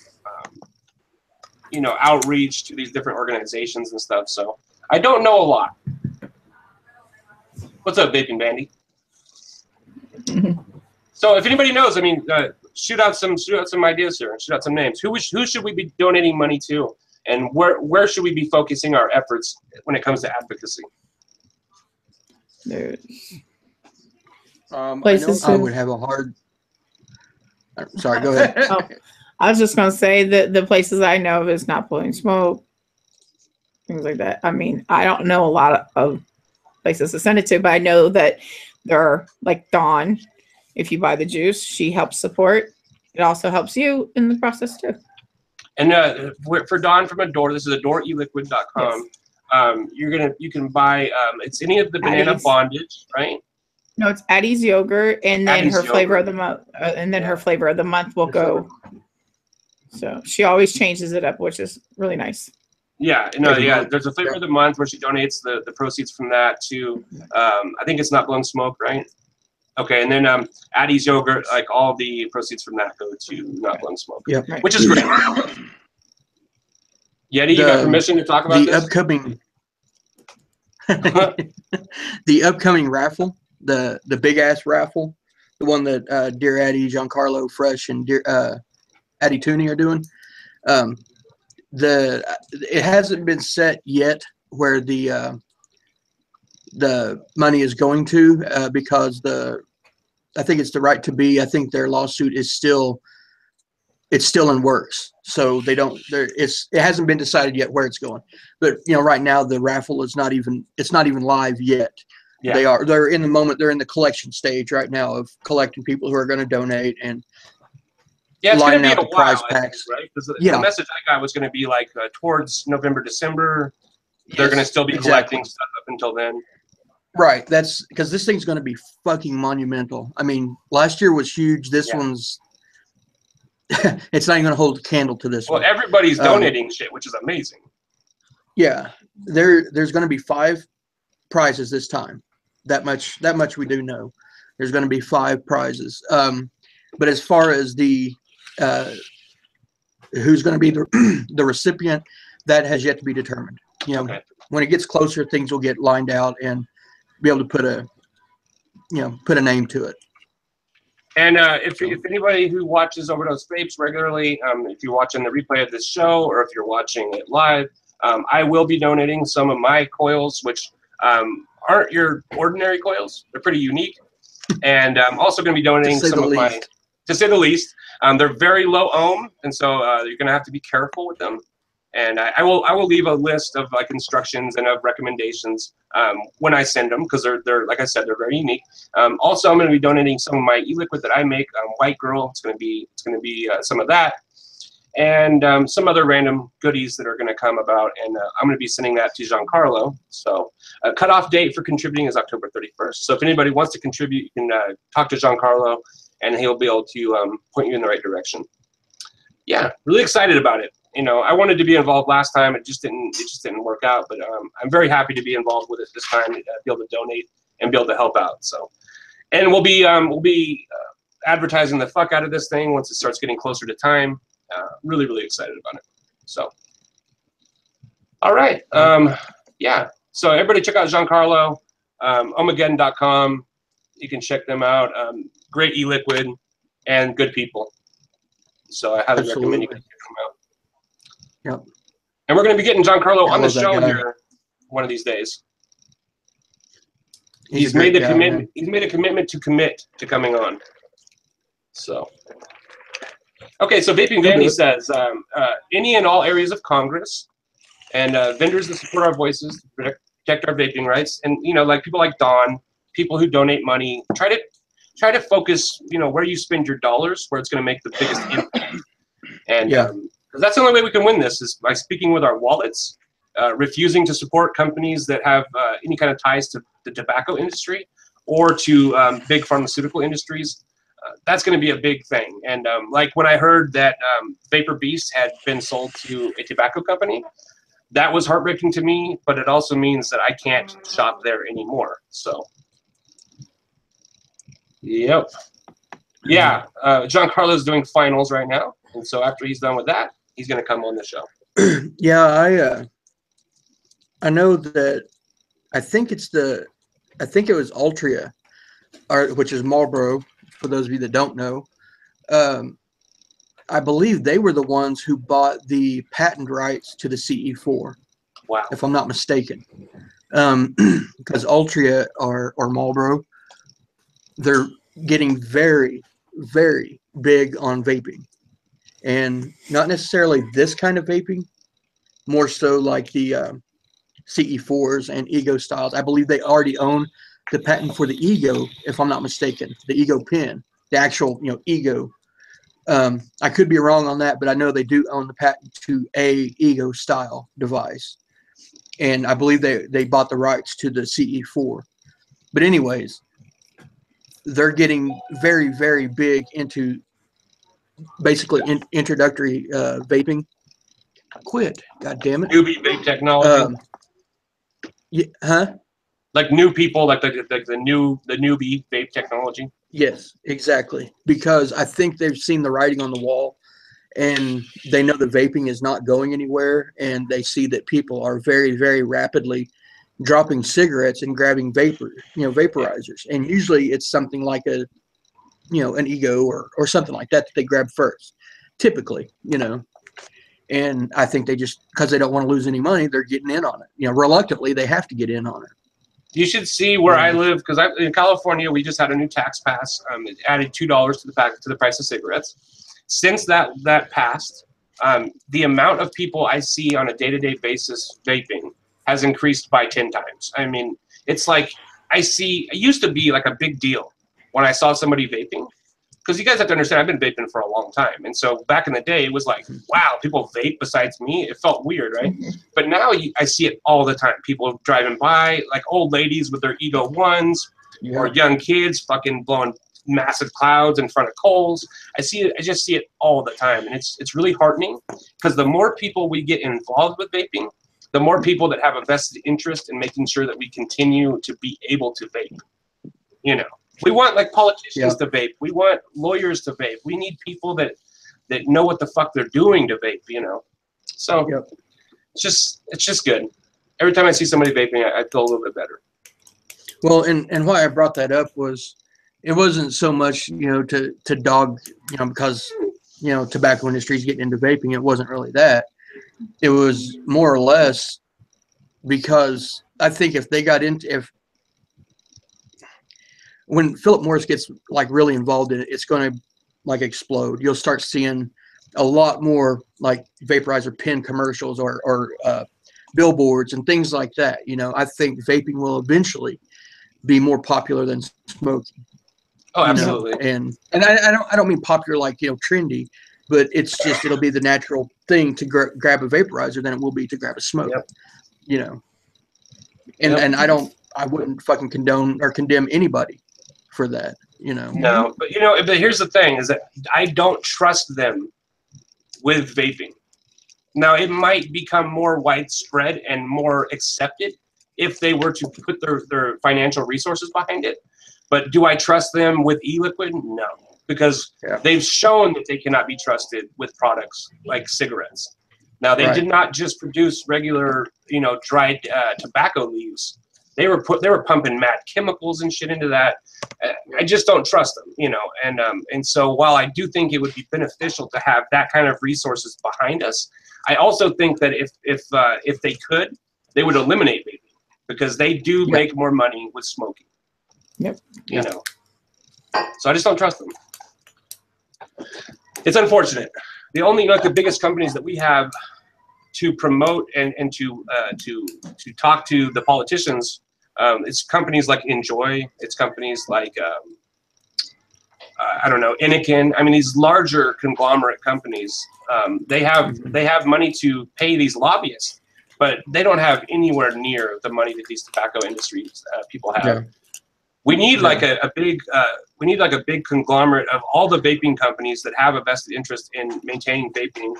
outreach to these different organizations and stuff. So I don't know a lot. What's up, Vaping Bandy? So if anybody knows, I mean, shoot out some ideas here, shoot out some names. Who should we be donating money to, and where should we be focusing our efforts when it comes to advocacy? Places I would have a hard. Sorry, go ahead. I was just gonna say that the places I know of is not blowing smoke, things like that. I mean, I don't know a lot of places to send it to, but I know that there are, like Dawn. If you buy the juice, she helps support. It also helps you in the process too. And for Dawn from Adore, this is adoreeliquid.com. Yes. You can buy it's any of the banana Addie's. bondage, right? No, it's Addie's yogurt, and then Addie's her flavor of yogurt. the month, her flavor of the month will go. So she always changes it up, which is really nice. Yeah, no, yeah. There's a flavor of the month where she donates the proceeds from that to, I think it's Not Blown Smoke, right? Okay, and then Addie's yogurt, like all the proceeds from that go to Not Blown Smoke. Yep. Right. Which is great. Yeti, you got permission to talk about this? Upcoming, the upcoming raffle, the big ass raffle, the one that Dear Addie, Giancarlo Fresh, and Addie Tooney are doing. It hasn't been set yet where the money is going to because I think it's the Right to Be. I think their lawsuit is still in works, so it hasn't been decided yet where it's going. But right now the raffle is not even live yet. Yeah. They're in the collection stage right now of collecting people who are going to donate and it's lining going to out be the prize while, packs, right? Because the message I got was going to be like towards November, December. Yes, they're going to still be collecting stuff up until then. Right. That's because this thing's going to be fucking monumental. I mean, last year was huge. This one's it's not even going to hold a candle to this one. Well, everybody's donating shit, which is amazing. Yeah, there's going to be 5 prizes this time. That much we do know. There's going to be 5 prizes. But as far as the who's going to be the recipient, that has yet to be determined. When it gets closer, things will get lined out and be able to put a name to it. And if anybody who watches OverDose Vapes regularly, if you're watching the replay of this show or if you're watching it live, I will be donating some of my coils, which aren't your ordinary coils. They're pretty unique. And I'm also going to be donating some of my, to say the least. They're very low ohm, and so you're going to have to be careful with them. And I will leave a list of like instructions and of recommendations when I send them, because they're like I said, they're very unique. Also, I'm going to be donating some of my e-liquid that I make. White Girl, it's going to be some of that, and some other random goodies that are going to come about. And I'm going to be sending that to Giancarlo. So cutoff date for contributing is October 31st. So if anybody wants to contribute, you can talk to Giancarlo, and he'll be able to point you in the right direction. Yeah, really excited about it. I wanted to be involved last time. It just didn't work out. But I'm very happy to be involved with it this time, be able to donate and be able to help out. So, and we'll be advertising the fuck out of this thing once it starts getting closer to time. Really, really excited about it. So, all right, yeah. So everybody check out Giancarlo, Omageddon.com. You can check them out. Great e-liquid and good people. So I highly recommend you check them out. Yep. And we're going to be getting Giancarlo on the show here one of these days. He's made a commitment. He's made a commitment to commit to coming on. So, okay. So Vaping Vanny says any and all areas of Congress and vendors that support our voices to protect our vaping rights, and like people like Dawn, people who donate money, try to focus. Where you spend your dollars, where it's going to make the biggest impact. And that's the only way we can win this is by speaking with our wallets, refusing to support companies that have any kind of ties to the tobacco industry or to big pharmaceutical industries. That's going to be a big thing. And like when I heard that Vapor Beast had been sold to a tobacco company, that was heartbreaking to me, but it also means that I can't shop there anymore. So, yep. Yeah, Giancarlo's doing finals right now. And so after he's done with that, he's going to come on the show. Yeah, I know that. I think it was Altria, which is Marlboro. For those of you that don't know, I believe they were the ones who bought the patent rights to the CE4. Wow. If I'm not mistaken. Because Altria or Marlboro, they're getting very, very big on vaping. And not necessarily this kind of vaping, more so like the CE4s and Ego styles. I believe they already own the patent for the Ego, if I'm not mistaken, the Ego pen, the actual, Ego. I could be wrong on that, but I know they do own the patent to a Ego style device. And I believe they bought the rights to the CE4. But anyways, they're getting very, very big into basically introductory vaping. Quit, god damn it. Newbie vape technology. Yeah, huh? Like new people, like the newbie vape technology. Yes, exactly. Because I think they've seen the writing on the wall, and they know that vaping is not going anywhere, and they see that people are very, very rapidly dropping cigarettes and grabbing vaporizers. And usually it's something like an Ego or something like that they grab first, typically, And I think they just, because they don't want to lose any money, they're getting in on it. Reluctantly, they have to get in on it. You should see where I live, because in California, we just had a new tax pass. It added $2 to the price of cigarettes. Since that passed, the amount of people I see on a day-to-day basis vaping has increased by 10 times. I mean, it's like it used to be like a big deal when I saw somebody vaping. Because you guys have to understand, I've been vaping for a long time. And so back in the day, it was like, wow, people vape besides me. It felt weird, right? But now I see it all the time. People driving by, like old ladies with their Ego 1s, or young kids fucking blowing massive clouds in front of coals. I just see it all the time. And it's really heartening, because the more people we get involved with vaping, the more people that have a vested interest in making sure that we continue to be able to vape. We want like politicians to vape. We want lawyers to vape. We need people that know what the fuck they're doing to vape, So it's just good. Every time I see somebody vaping, I feel a little bit better. Well, and why I brought that up was, it wasn't so much, to dog, because, tobacco industry is getting into vaping. It wasn't really that. It was more or less because I think if they got into, when Philip Morris gets like really involved in it, it's going to like explode. You'll start seeing a lot more like vaporizer pen commercials or billboards and things like that. I think vaping will eventually be more popular than smoking. Oh, absolutely. And I don't mean popular like trendy, but it's just it'll be the natural thing to grab a vaporizer than it will be to grab a smoke. And I wouldn't fucking condone or condemn anybody for that, No, but but here's the thing: is that I don't trust them with vaping. Now, it might become more widespread and more accepted if they were to put their financial resources behind it. But do I trust them with e-liquid? No, because they've shown that they cannot be trusted with products like cigarettes. Now, they did not just produce regular, dried tobacco leaves. They were pumping mad chemicals and shit into that. I just don't trust them, and so while I do think it would be beneficial to have that kind of resources behind us, I also think that if they could, they would eliminate vaping, because they do make more money with smoking. So I just don't trust them. It's unfortunate. The only the biggest companies that we have to promote and to talk to the politicians, it's companies like Enjoy. It's companies like I don't know, Anakin. I mean, these larger conglomerate companies. They have money to pay these lobbyists, but they don't have anywhere near the money that these tobacco industries people have. We need like a big conglomerate of all the vaping companies that have a vested interest in maintaining vaping,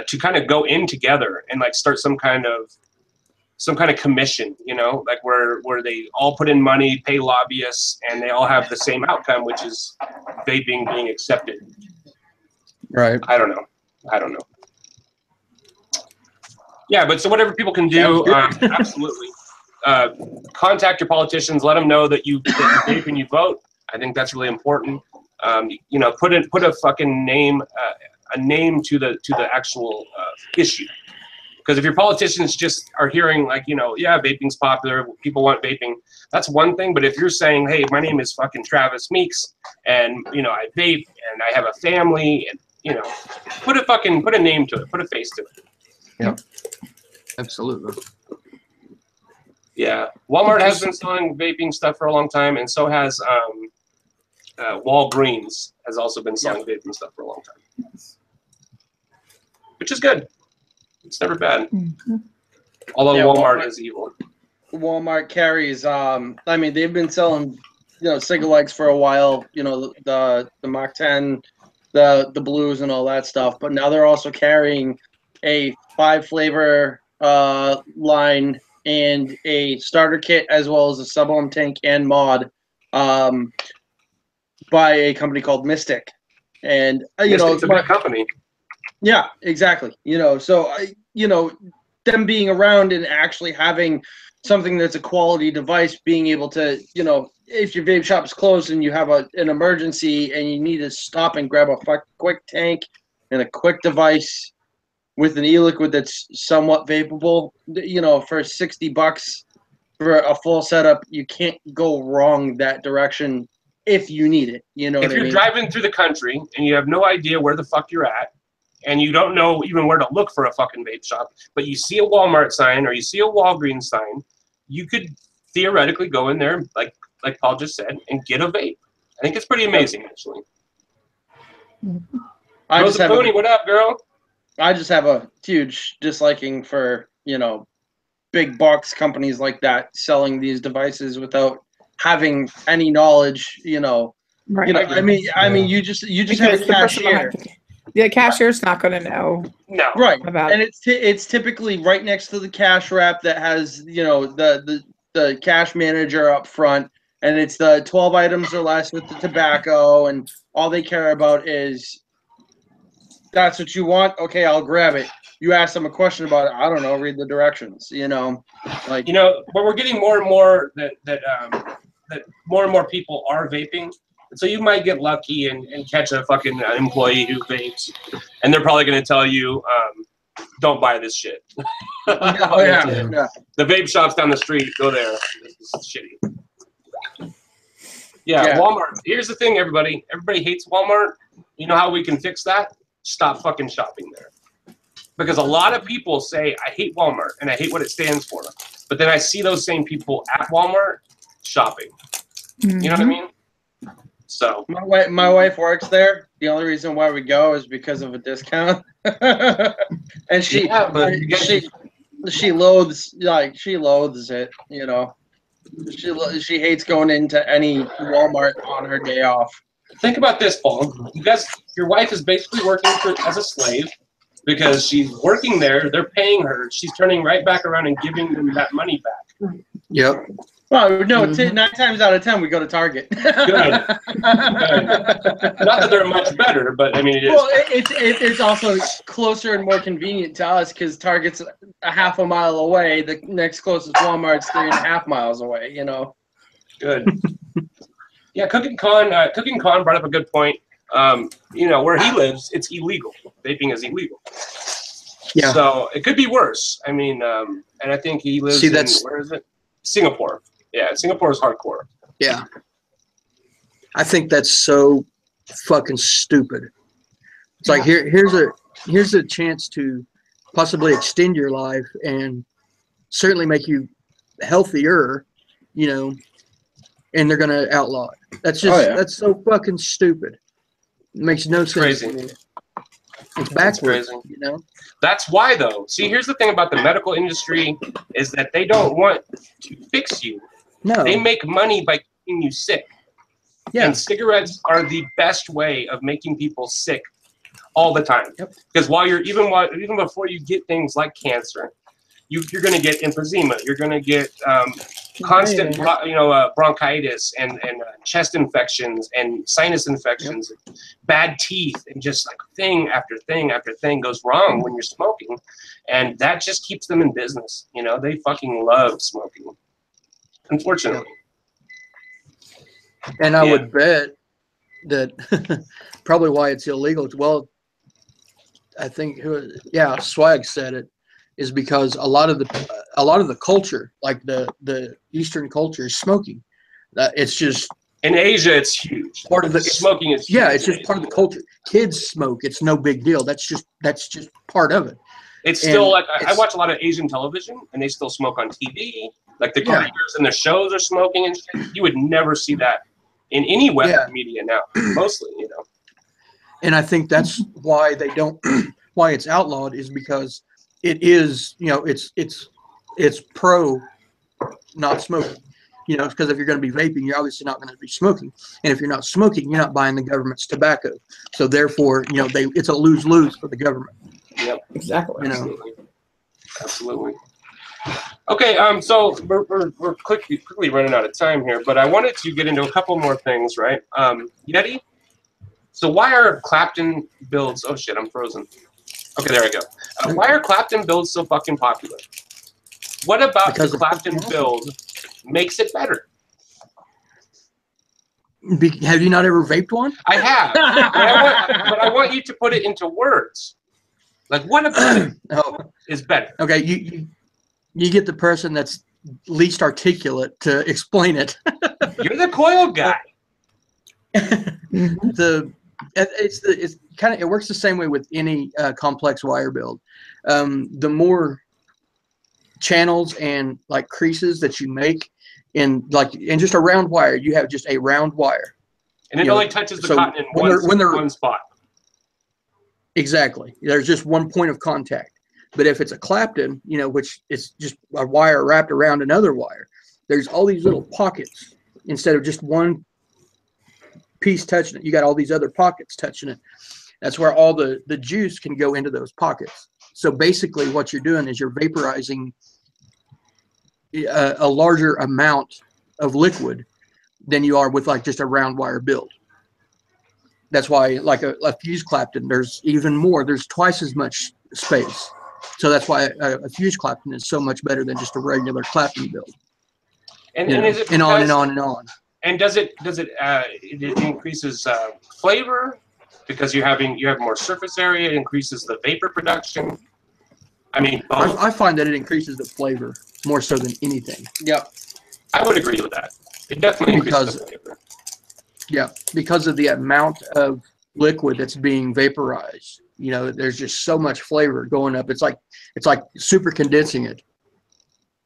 to kind of go in together and like start some kind of commission, like where they all put in money, pay lobbyists, and they all have the same outcome, which is vaping being accepted. Right. I don't know. Yeah, but so whatever people can do, absolutely. Contact your politicians. Let them know that you vape and you vote. I think that's really important. You know, put a fucking name, a name to the actual issue. Because if your politicians just are hearing like, you know, yeah, vaping's popular, people want vaping, that's one thing. But if you're saying, hey, my name is fucking Travis Meeks, and you know, I vape and I have a family, and you know, put a name to it, put a face to it. Yeah, absolutely. Yeah, Walmart has been selling vaping stuff for a long time, and so has Walgreens has also been selling vaping stuff for a long time, which is good. It's never bad. Although Walmart is evil. Walmart carries. I mean, they've been selling, you know, cigarettes for a while. You know, the Mach 10, the blues, and all that stuff. But now they're also carrying a 5-flavor line and a starter kit, as well as a sub-ohm tank and mod, by a company called Mystic. And you know, it's a big company. Yeah, exactly. You know, so you know, them being around and actually having something that's a quality device, being able to, you know, if your vape shop is closed and you have an emergency and you need to stop and grab a quick tank and a quick device with an e-liquid that's somewhat vapable, you know, for $60 for a full setup, you can't go wrong that direction if you need it. You know, if you're driving through the country and you have no idea where the fuck you're at, and you don't know even where to look for a fucking vape shop, but you see a Walmart sign or you see a Walgreens sign, you could theoretically go in there, like Paul just said, and get a vape. I think it's pretty amazing, actually. Rosa Pony, what up, girl? I just have a huge disliking for, you know, big box companies like that selling these devices without having any knowledge, you know. Right. You know, I mean, you just have a cashier. The cashier's not going to know. No. Right. About and it's typically right next to the cash wrap that has, you know, the cash manager up front, and it's the 12 items or less with the tobacco, and all they care about is, that's what you want? Okay, I'll grab it. You ask them a question about it, I don't know, read the directions, you know. Like, you know, but we're getting more and more that more and more people are vaping. So you might get lucky and catch a fucking employee who vapes, and they're probably going to tell you, don't buy this shit. Oh, yeah. The vape shop's down the street. Go there. This is shitty. Yeah, Walmart. Here's the thing, everybody. Everybody hates Walmart. You know how we can fix that? Stop fucking shopping there. Because a lot of people say, I hate Walmart, and I hate what it stands for. But then I see those same people at Walmart shopping. Mm-hmm. You know what I mean? So my wife works there. The only reason why we go is because of a discount, and she loathes it. You know, she hates going into any Walmart on her day off. Think about this, Paul. Your wife is basically working as a slave because she's working there. They're paying her. She's turning right back around and giving them that money back. Yep. Well, no, 9 times out of 10 we go to Target. Good. Not that they're much better, but I mean it is. Well, it's also closer and more convenient to us because Target's a half a mile away. The next closest Walmart's 3.5 miles away. You know. Good. Yeah, Cooking Con brought up a good point. You know, where he lives, it's illegal. Vaping is illegal. Yeah. So it could be worse. I mean, and I think he lives in, where is it? Singapore. Yeah, Singapore is hardcore. Yeah. I think that's so fucking stupid. It's like here's a chance to possibly extend your life and certainly make you healthier, you know, and they're gonna outlaw it. That's just that's so fucking stupid. It makes no sense to me. It's backwards, you know. That's why, though. See, here's the thing about the medical industry is that they don't want to fix you. No. They make money by keeping you sick. Yeah. And cigarettes are the best way of making people sick all the time. Yep. Because even before you get things like cancer, you're going to get emphysema. You're going to get constant, bronchitis and chest infections and sinus infections, bad teeth, and just like thing after thing after thing goes wrong when you're smoking, and that just keeps them in business. You know, they fucking love smoking, unfortunately. And I would bet that probably why it's illegal. Well, I think Swag said it is because a lot of the culture, like the Eastern culture, is smoking. It's just in Asia, it's huge. Part of the smoking is huge. Yeah, it's just part of the culture. Kids smoke. It's no big deal. That's just part of it. It's still like I watch a lot of Asian television, and they still smoke on TV. Like the creators and the shows are smoking and shit. You would never see that in any Western media now. Mostly, you know. And I think that's why they don't. Why it's outlawed is because it is, you know, it's pro not smoking. You know, because if you're going to be vaping, you're obviously not going to be smoking. And if you're not smoking, you're not buying the government's tobacco. So therefore, you know, it's a lose-lose for the government. Yep, exactly. You know? Absolutely. Absolutely. Okay, so we're quickly running out of time here, but I wanted to get into a couple more things, right? Yeti. So why are Clapton builds? Oh shit, I'm frozen. Okay, there I go. Why are Clapton builds so fucking popular? What about the Clapton build makes it better? Have you not ever vaped one? I have, but I want you to put it into words. Like, what about it is better? Okay, you get the person that's least articulate to explain it. You're the coil guy. It works the same way with any complex wire build. The more channels and like creases that you make in just a round wire, you have just a round wire, and it only touches the cotton in one spot. Exactly. There's just one point of contact. But if it's a Clapton, you know, which it's just a wire wrapped around another wire, there's all these little pockets. Instead of just one piece touching it, you got all these other pockets touching it. That's where all the juice can go into those pockets. So basically what you're doing is you're vaporizing a larger amount of liquid than you are with like just a round wire build. That's why like a fused Clapton, there's even more. There's twice as much space. So that's why a fused Clapton is so much better than just a regular Clapton build. And is it and on and on and on. And does it increases flavor because you have more surface area? It increases the vapor production. I mean, I find that it increases the flavor more so than anything. Yep, I would agree with that. It definitely increases the flavor. Yeah, because of the amount of liquid that's being vaporized. You know, there's just so much flavor going up. It's like super condensing it.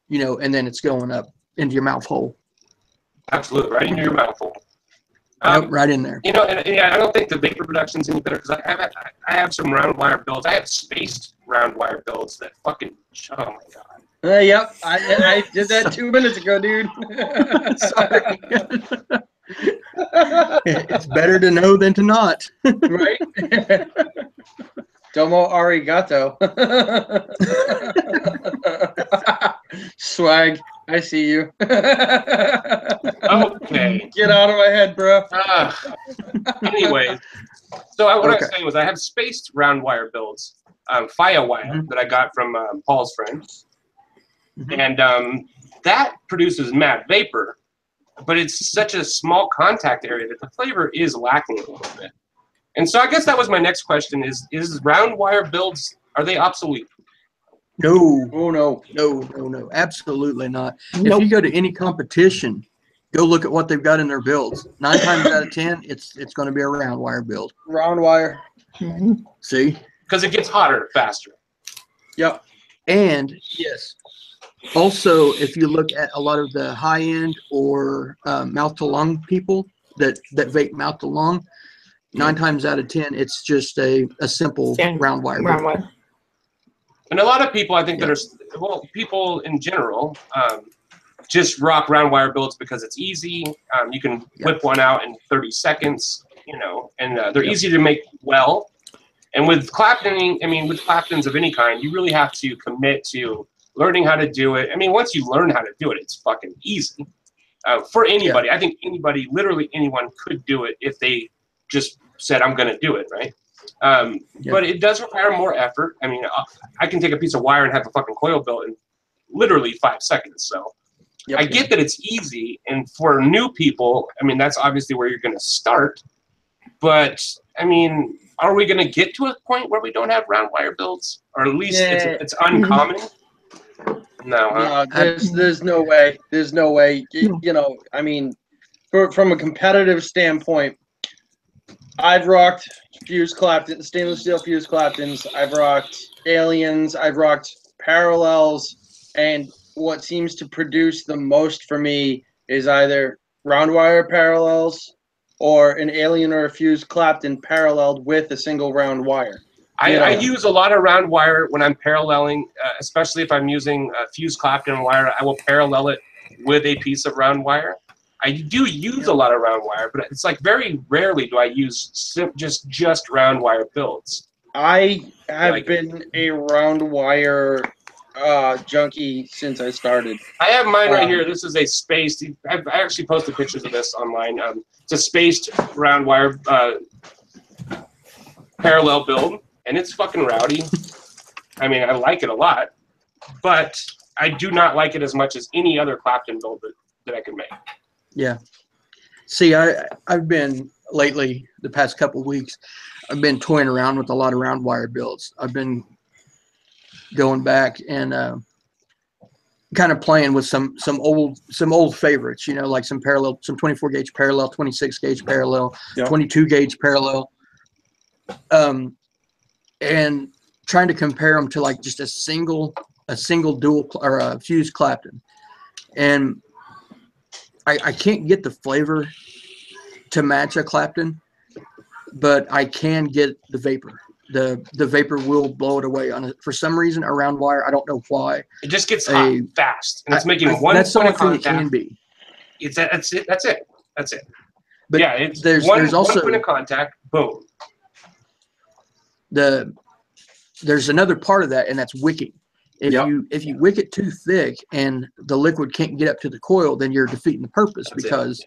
You know, and then it's going up into your mouth hole. Absolutely, right into your mouth hole. Yep, right in there. You know, and I don't think the vapor production is any better because I have some round wire builds. I have spaced round wire builds that fucking, oh my god. Yep, I did that 2 minutes ago, dude. Sorry. It's better to know than to not. Right? Domo arigato. Swag, I see you. Okay. Get out of my head, bro. Anyways, so what I was saying was I have spaced round wire builds, Fia wire that I got from Paul's friend. And that produces mad vapor, but it's such a small contact area that the flavor is lacking a little bit. And so I guess that was my next question is round wire builds, are they obsolete? No. Oh, no. No. Absolutely not. Nope. If you go to any competition, go look at what they've got in their builds. 9 times out of 10, it's going to be a round wire build. Round wire. See? Because it gets hotter faster. Yep. And, yes, also, if you look at a lot of the high-end or mouth-to-lung people that vape mouth-to-lung, 9 times out of 10, it's just a simple round wire. Round wire. And a lot of people, I think, that are people in general, just rock round wire builds because it's easy. You can whip one out in 30 seconds, you know, and they're easy to make well. And with Claptoning, I mean, with Claptons of any kind, you really have to commit to learning how to do it. I mean, once you learn how to do it, it's fucking easy for anybody. I think anybody, literally anyone, could do it if they just said, I'm going to do it, right? But it does require more effort. I mean, I can take a piece of wire and have a fucking coil built in literally 5 seconds. So I get that it's easy. And for new people, I mean, that's obviously where you're going to start. But I mean, are we going to get to a point where we don't have round wire builds, or at least it's uncommon? No, No, there's no way. There's no way. You know, I mean, from a competitive standpoint, I've rocked fused Clapton, stainless steel fused Claptons. I've rocked Aliens. I've rocked Parallels, and what seems to produce the most for me is either round wire Parallels or an Alien or a fused Clapton paralleled with a single round wire. I use a lot of round wire when I'm paralleling, especially if I'm using a fused Clapton wire. I will parallel it with a piece of round wire. I do use a lot of round wire, but it's like very rarely do I use just round wire builds. I have been a round wire junkie since I started. I have mine right here. This is a spaced. I actually posted pictures of this online. It's a spaced round wire parallel build, and it's fucking rowdy. I mean, I like it a lot, but I do not like it as much as any other Clapton build that I can make. Yeah. See, I've been lately, the past couple of weeks, I've been toying around with a lot of round wire builds. I've been going back and kind of playing with some old favorites, you know, like some 24 gauge parallel, 26 gauge parallel, 22 gauge parallel, and trying to compare them to like just a single dual or a fused Clapton, and I can't get the flavor to match a Clapton, but I can get the vapor. The vapor will blow it away on it for some reason. Around wire, I don't know why. It just gets hot fast, and it's making one that's point of something it contact. can be. That's it. But yeah, it's there's also one point of contact. Boom. There's another part of that, and that's wicking. If you wick it too thick and the liquid can't get up to the coil, then you're defeating the purpose because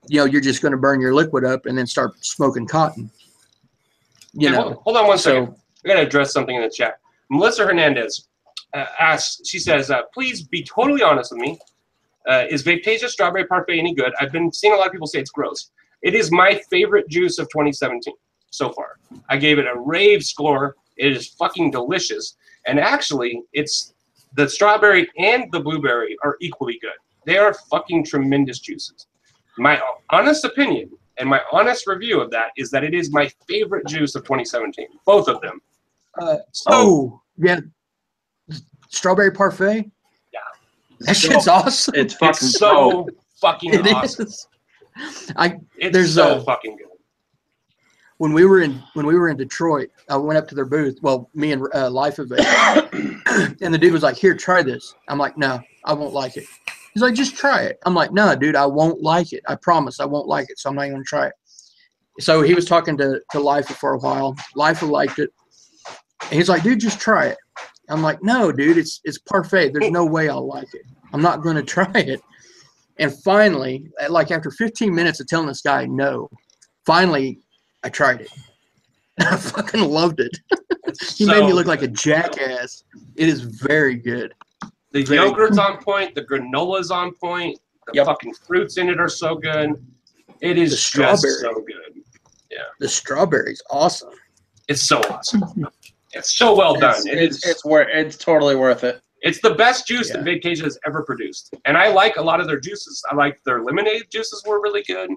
you know you're just going to burn your liquid up and then start smoking cotton. You know. Hold on one second. I got to address something in the chat. Melissa Hernandez asks. She says, "Please be totally honest with me. Is Vaptasia Strawberry Parfait any good? I've been seeing a lot of people say it's gross. It is my favorite juice of 2017 so far. I gave it a rave score. It is fucking delicious." And actually, it's the strawberry and the blueberry are equally good. They are fucking tremendous juices. My honest opinion and my honest review of that is that it is my favorite juice of 2017. Both of them. Strawberry parfait. Yeah, that shit's awesome. It's fucking so fucking awesome. It's so fucking good. When we were in Detroit, I went up to their booth. Well, me and Life of It, and the dude was like, "Here, try this." I'm like, "No, I won't like it." He's like, "Just try it." I'm like, "No, dude, I won't like it. I promise, I won't like it. So I'm not even gonna try it." So he was talking to Life for a while. Life liked it, and he's like, "Dude, just try it." I'm like, "No, dude, it's parfait. There's no way I'll like it. I'm not gonna try it." And finally, like after 15 minutes of telling this guy no, finally. I tried it. I fucking loved it. He made me look like a jackass. It is very good. The yogurt's on point. The granola's on point. The fucking fruits in it are so good. It is just so good. Yeah. The strawberry's awesome. It's so awesome. It's so well done. It's totally worth it. It's the best juice that Vaptasia has ever produced. And I like a lot of their juices. I like their lemonade juices were really good.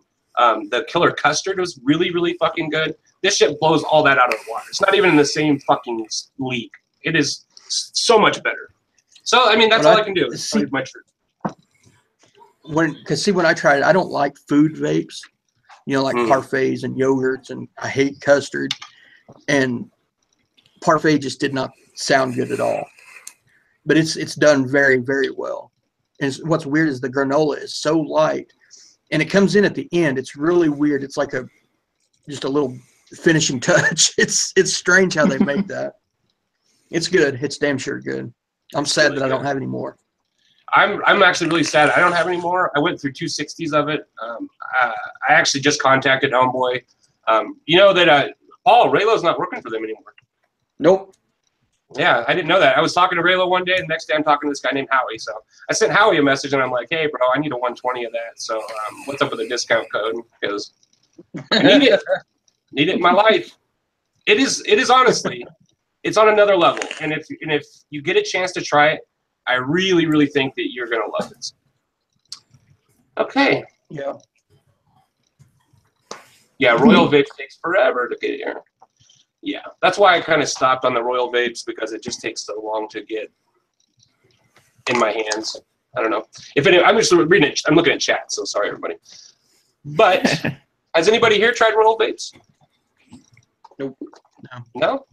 The killer custard was really, really fucking good. This shit blows all that out of the water. It's not even in the same fucking league. It is so much better. So, I mean, that's all I can do. It's my truth. When I tried it, I don't like food vapes, you know, like parfaits and yogurts, and I hate custard. And parfait just did not sound good at all. But it's done very, very well. And what's weird is the granola is so light. And it comes in at the end. It's really weird. It's like just a little finishing touch. It's strange how they make that. It's good. It's damn sure good. I'm sad that I don't have any more. I'm actually really sad I don't have any more. I went through 260s of it. I actually just contacted Homeboy. You know that Paul Raylo's not working for them anymore. Nope. Yeah, I didn't know that. I was talking to Raylo one day, and the next day I'm talking to this guy named Howie. So I sent Howie a message, and I'm like, "Hey, bro, I need a 120 of that. So what's up with the discount code? Because I need it." Need it in my life. It is honestly, it's on another level. And if you get a chance to try it, I really, really think that you're gonna love it. Okay. Yeah. Yeah, Royal Vapes takes forever to get here. Yeah, that's why I kind of stopped on the Royal Vapes, because it just takes so long to get in my hands. I don't know. I'm just reading it. I'm looking at chat, so sorry, everybody. But has anybody here tried Royal Vapes? Nope. No?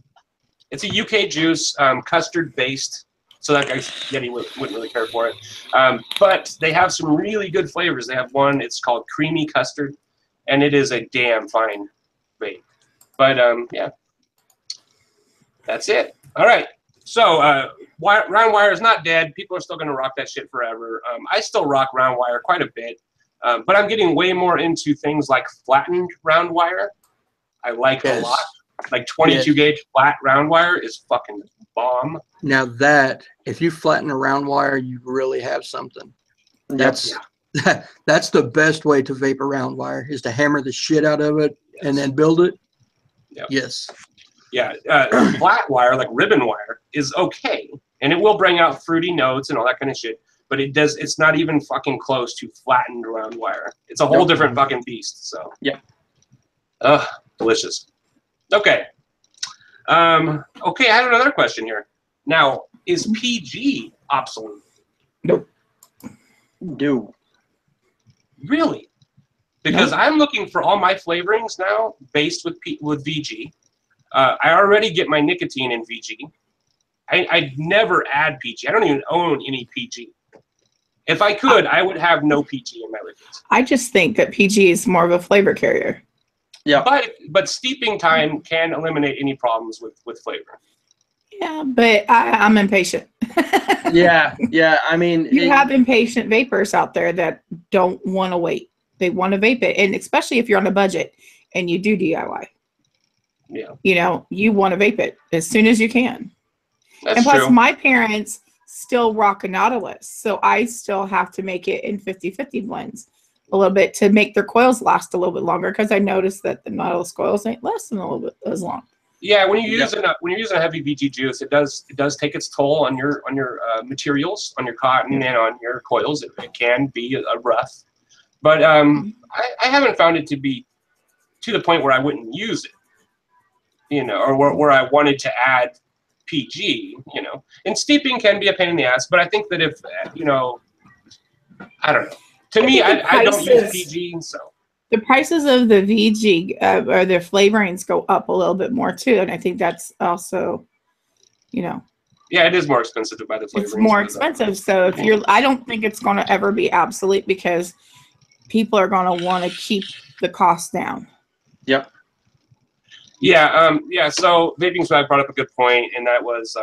It's a UK juice, custard-based, so that guy Yeti wouldn't really care for it. But they have some really good flavors. They have one, it's called Creamy Custard, and it is a damn fine vape. But, yeah. That's it. All right. So round wire is not dead. People are still going to rock that shit forever. I still rock round wire quite a bit, but I'm getting way more into things like flattened round wire. I like a lot. Like 22 gauge flat round wire is fucking bomb. Now that, if you flatten a round wire, you really have something. That's that's the best way to vape a round wire, is to hammer the shit out of it and then build it. Yep. Yes. Yeah, flat wire, like ribbon wire, is okay, and it will bring out fruity notes and all that kind of shit. But it's not even fucking close to flattened round wire. It's a whole different fucking beast. So yeah, delicious. Okay, okay. I have another question here. Now, is PG obsolete? Nope. No. Really? Because I'm looking for all my flavorings now based with VG. I already get my nicotine in VG. I never add PG. I don't even own any PG. If I could, I would have no PG in my liquids. I just think that PG is more of a flavor carrier. Yeah. But steeping time can eliminate any problems with flavor. Yeah, but I'm impatient. Yeah. I mean, you have impatient vapors out there that don't want to wait. They want to vape it, and especially if you're on a budget and you do DIY. Yeah. You know, you want to vape it as soon as you can. That's and plus, true. my parents still rock a Nautilus, so I still have to make it in 50-50 blends a little bit to make their coils last a little bit longer, because I noticed that the Nautilus coils ain't lasting a little bit as long. Yeah, when you're using a heavy VG juice, it does take its toll on your materials, on your cotton and on your coils. It can be a rough, but I haven't found it to be to the point where I wouldn't use it. You know, or where I wanted to add PG, you know. And steeping can be a pain in the ass, but I think that if, you know, I don't know. To me, I don't use PG, so. The prices of the VG or their flavorings go up a little bit more too, and I think that's also, you know. Yeah, it is more expensive to buy the flavorings. It's more expensive, so if I don't think it's going to ever be obsolete, because people are going to want to keep the cost down. Yep. Yeah, so Vaping Swag brought up a good point, and that was,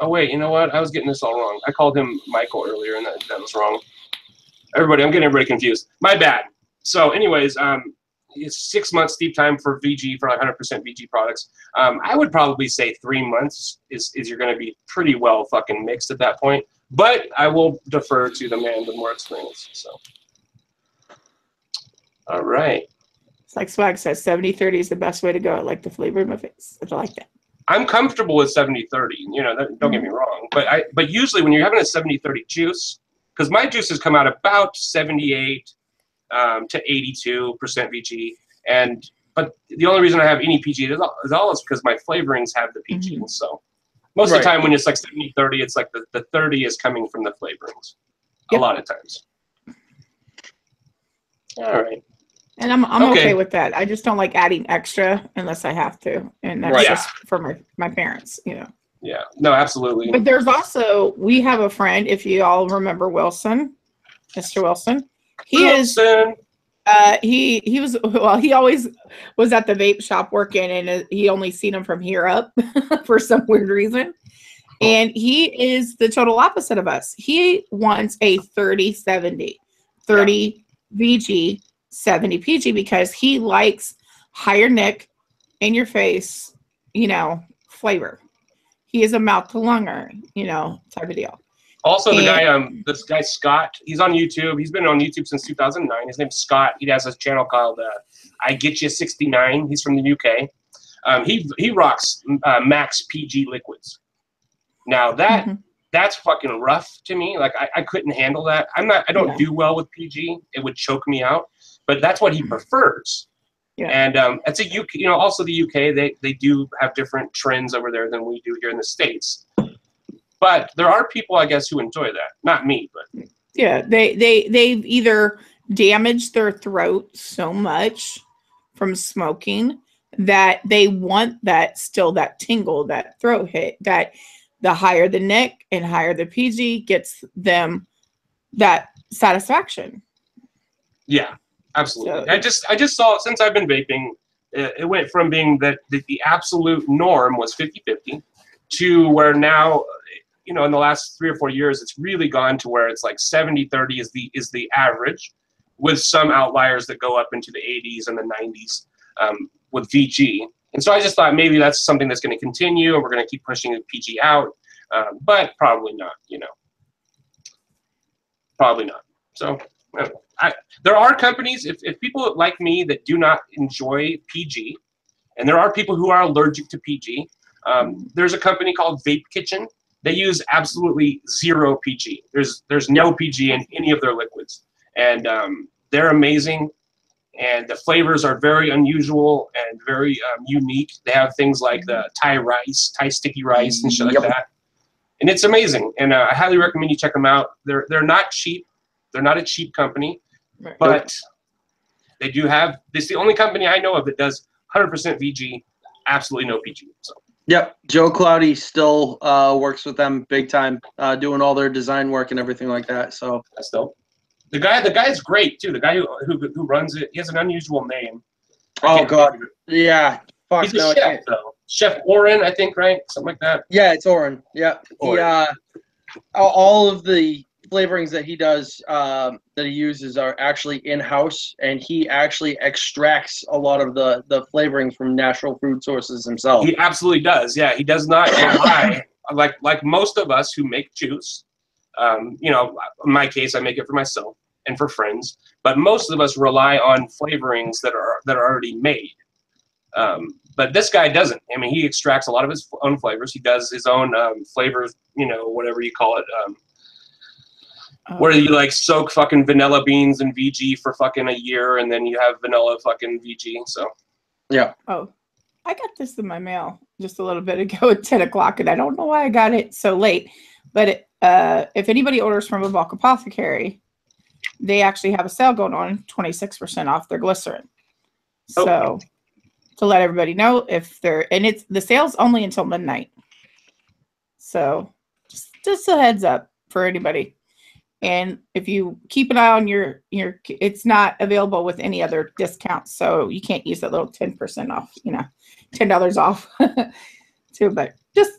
oh wait, you know what? I was getting this all wrong. I called him Michael earlier, and that was wrong. I'm getting everybody confused. My bad. So anyways, it's 6 months steep time for VG, for 100% VG products. I would probably say 3 months is you're going to be pretty well fucking mixed at that point, but I will defer to the man with more experience, so. All right. It's like Swag says, 70-30 is the best way to go. I like the flavor in my face. I like that. I'm comfortable with 70-30. You know, don't get me wrong. But usually when you're having a 70-30 juice, because my juices come out about 78 to 82% VG, but the only reason I have any PG is because my flavorings have the PG. Mm-hmm. So most of the time when it's like 70-30, it's like the 30 is coming from the flavorings. Yep. A lot of times. All right. And I'm okay with that. I just don't like adding extra unless I have to, and that's just for my parents, you know. Yeah. No, absolutely. But there's also, we have a friend, if you all remember Wilson, Mr. Wilson. He always was at the vape shop working, and he only seen him from here up for some weird reason. And he is the total opposite of us. He wants a 30-70, 30 VG, 70 PG, because he likes higher nick, in your face, you know, flavor. He is a mouth to lunger, you know, type of deal. Also, the guy, this guy Scott, he's on YouTube. He's been on YouTube since 2009. His name's Scott. He has a channel called I Get You 69. He's from the UK. He rocks Max PG liquids. Now that's fucking rough to me. Like I couldn't handle that. I don't do well with PG. It would choke me out. But that's what he prefers. Yeah. And it's a UK. You know, also the UK. They do have different trends over there than we do here in the States. But there are people, I guess, who enjoy that. Not me, but yeah, they've either damaged their throat so much from smoking that they want that tingle, that throat hit, that the higher the nick and higher the PG gets them that satisfaction. Yeah, absolutely. So, I just saw, since I've been vaping, it went from being that the absolute norm was 50-50 to where now, you know, in the last 3 or 4 years, it's really gone to where it's like 70-30 is the average, with some outliers that go up into the 80s and the 90s with VG. And so I just thought maybe that's something that's going to continue, and we're going to keep pushing the PG out, but probably not, you know. Probably not. So there are companies, if people like me that do not enjoy PG, and there are people who are allergic to PG, there's a company called Vape Kitchen. They use absolutely zero PG. There's no PG in any of their liquids. And they're amazing. And the flavors are very unusual and very unique. They have things like the Thai sticky rice and shit like that. And it's amazing. And I highly recommend you check them out. They're not cheap. They're not a cheap company. But they do have, this is the only company I know of that does 100% VG, absolutely no PG. So. Yep, Joe Cloudy still works with them big time, doing all their design work and everything like that. So that's dope. The guy's great too. The guy who runs it, he has an unusual name. Oh God, yeah. Fuck, he's a chef though. Chef Oren, I think, right? Something like that. Yeah, it's Oren. Yeah, Oren. All of the flavorings that he does, that he uses, are actually in-house, and he actually extracts a lot of the flavorings from natural food sources himself. He absolutely does. Yeah, he does not rely like most of us who make juice. You know, in my case, I make it for myself and for friends, but most of us rely on flavorings that are already made. But this guy doesn't. I mean, he extracts a lot of his own flavors. He does his own flavors, you know, whatever you call it. Where you like soak fucking vanilla beans in VG for fucking a year, and then you have vanilla fucking VG. So, yeah. Oh, I got this in my mail just a little bit ago at 10 o'clock, and I don't know why I got it so late. But if anybody orders from a bulk apothecary, they actually have a sale going on, 26% off their glycerin. So, to let everybody know, if they're, and it's the sale's only until midnight. So, just a heads up for anybody. And if you keep an eye on your, it's not available with any other discounts, so you can't use that little 10% off, you know, $10 off too. But just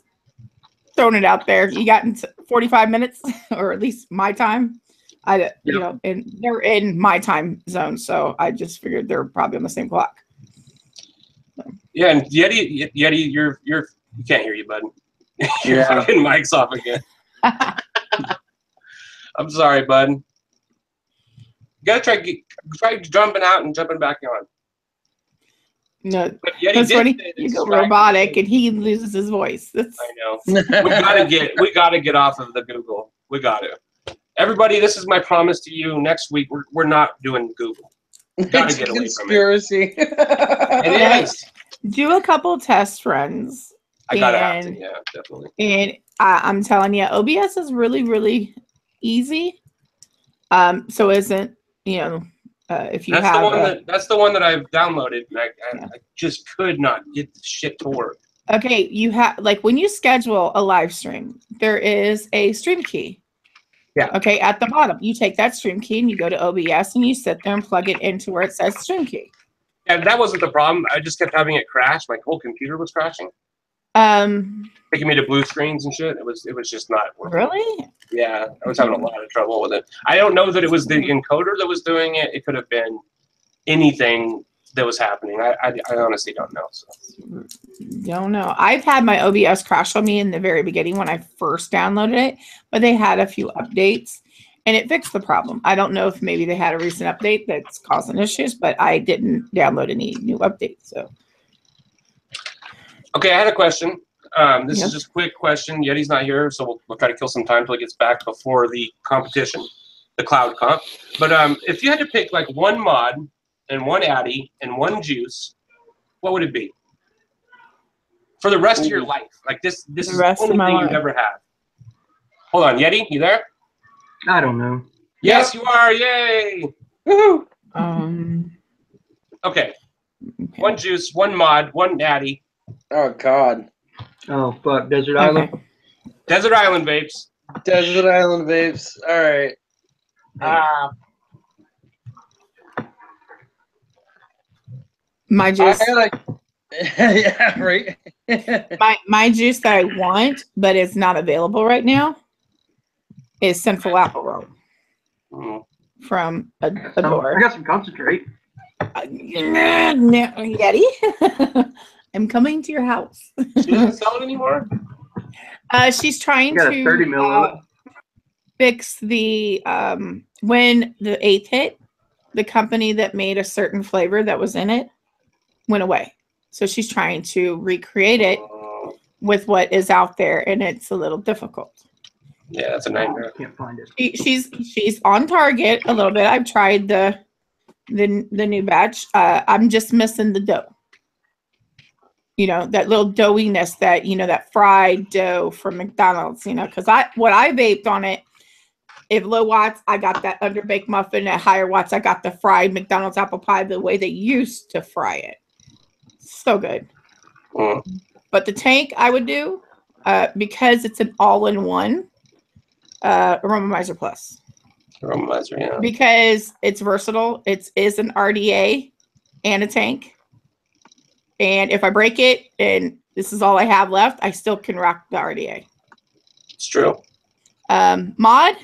throwing it out there. You got in 45 minutes, or at least my time. You know, and they're in my time zone, so I just figured they're probably on the same clock. So. Yeah, and Yeti, you can't hear you, bud. Your fucking mic's off again. I'm sorry, bud. You gotta try jumping out and jumping back on. No, that's when you go robotic and he loses his voice. I know. we gotta get off of the Google. We gotta. Everybody, this is my promise to you. Next week we're not doing Google. Gotta get away conspiracy. From it. It is. Do a couple test runs. I gotta have to. Yeah, definitely. And I'm telling you, OBS is really, really easy. So isn't, you know, if you that's the one that I've downloaded, and I just could not get the shit to work. Okay, you have, like, when you schedule a live stream, there is a stream key. Yeah. Okay, at the bottom, you take that stream key and you go to OBS and you sit there and plug it into where it says stream key. And that wasn't the problem. I just kept having it crash. My whole computer was crashing. Taking me to blue screens and shit. It was just not working. Really? Yeah, I was having a lot of trouble with it. I don't know that it was the encoder that was doing it. It could have been anything that was happening. I honestly don't know. So. Don't know. I've had my OBS crash on me in the very beginning when I first downloaded it, but they had a few updates and it fixed the problem. I don't know if maybe they had a recent update that's causing issues, but I didn't download any new updates. So, okay, I had a question. This is just a quick question. Yeti's not here, so we'll try to kill some time until he gets back before the competition, the cloud comp. But if you had to pick like one mod and one addy and one juice, what would it be? For the rest of your life. Like this is the only thing you've ever had. Hold on, Yeti, you there? I don't know. Yes, you are. Yay! Woohoo! Okay. One juice, one mod, one addy. Oh God. Oh fuck, Desert Island. Desert Island vapes. Desert Island vapes. All right. My juice. Yeah, right. my juice that I want, but it's not available right now, is Sinful Apple Roll from Adore. I got some concentrate. Yeti, I'm coming to your house. She doesn't sell it anymore? She's trying got to a 30 mil fix the when the 8th hit, the company that made a certain flavor that was in it went away. So she's trying to recreate it with what is out there, and it's a little difficult. Yeah, that's a nightmare. I can't find it. She's on target a little bit. I've tried the new batch. I'm just missing the dough. You know, that little doughiness that, you know, that fried dough from McDonald's, you know, because what I vaped on it, if low watts, I got that underbaked muffin. At higher watts, I got the fried McDonald's apple pie the way they used to fry it. So good. But the tank I would do, because it's an all-in-one, Aromizer Plus. Aromizer, yeah. Because it's versatile. It is an RDA and a tank. And if I break it and this is all I have left, I still can rock the RDA. It's true. Mod,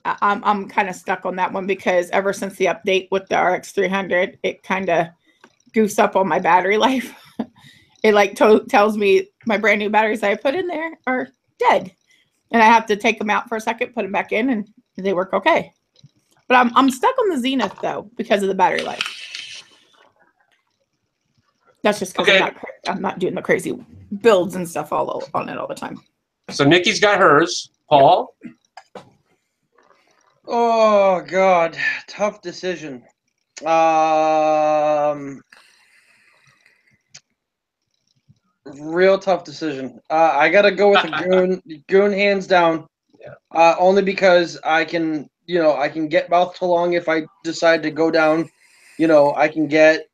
I'm kind of stuck on that one because ever since the update with the RX300, it kind of goofs up on my battery life. It like tells me my brand new batteries I put in there are dead, and I have to take them out for a second, put them back in, and they work okay. But I'm stuck on the Zenith though because of the battery life. That's just because I'm not doing the crazy builds and stuff all on it all the time. So Nikki's got hers. Paul? Oh God, tough decision. Real tough decision. I gotta go with the goon hands down. Yeah. Only because I can get mouth to lung if I decide to go down. You know, I can get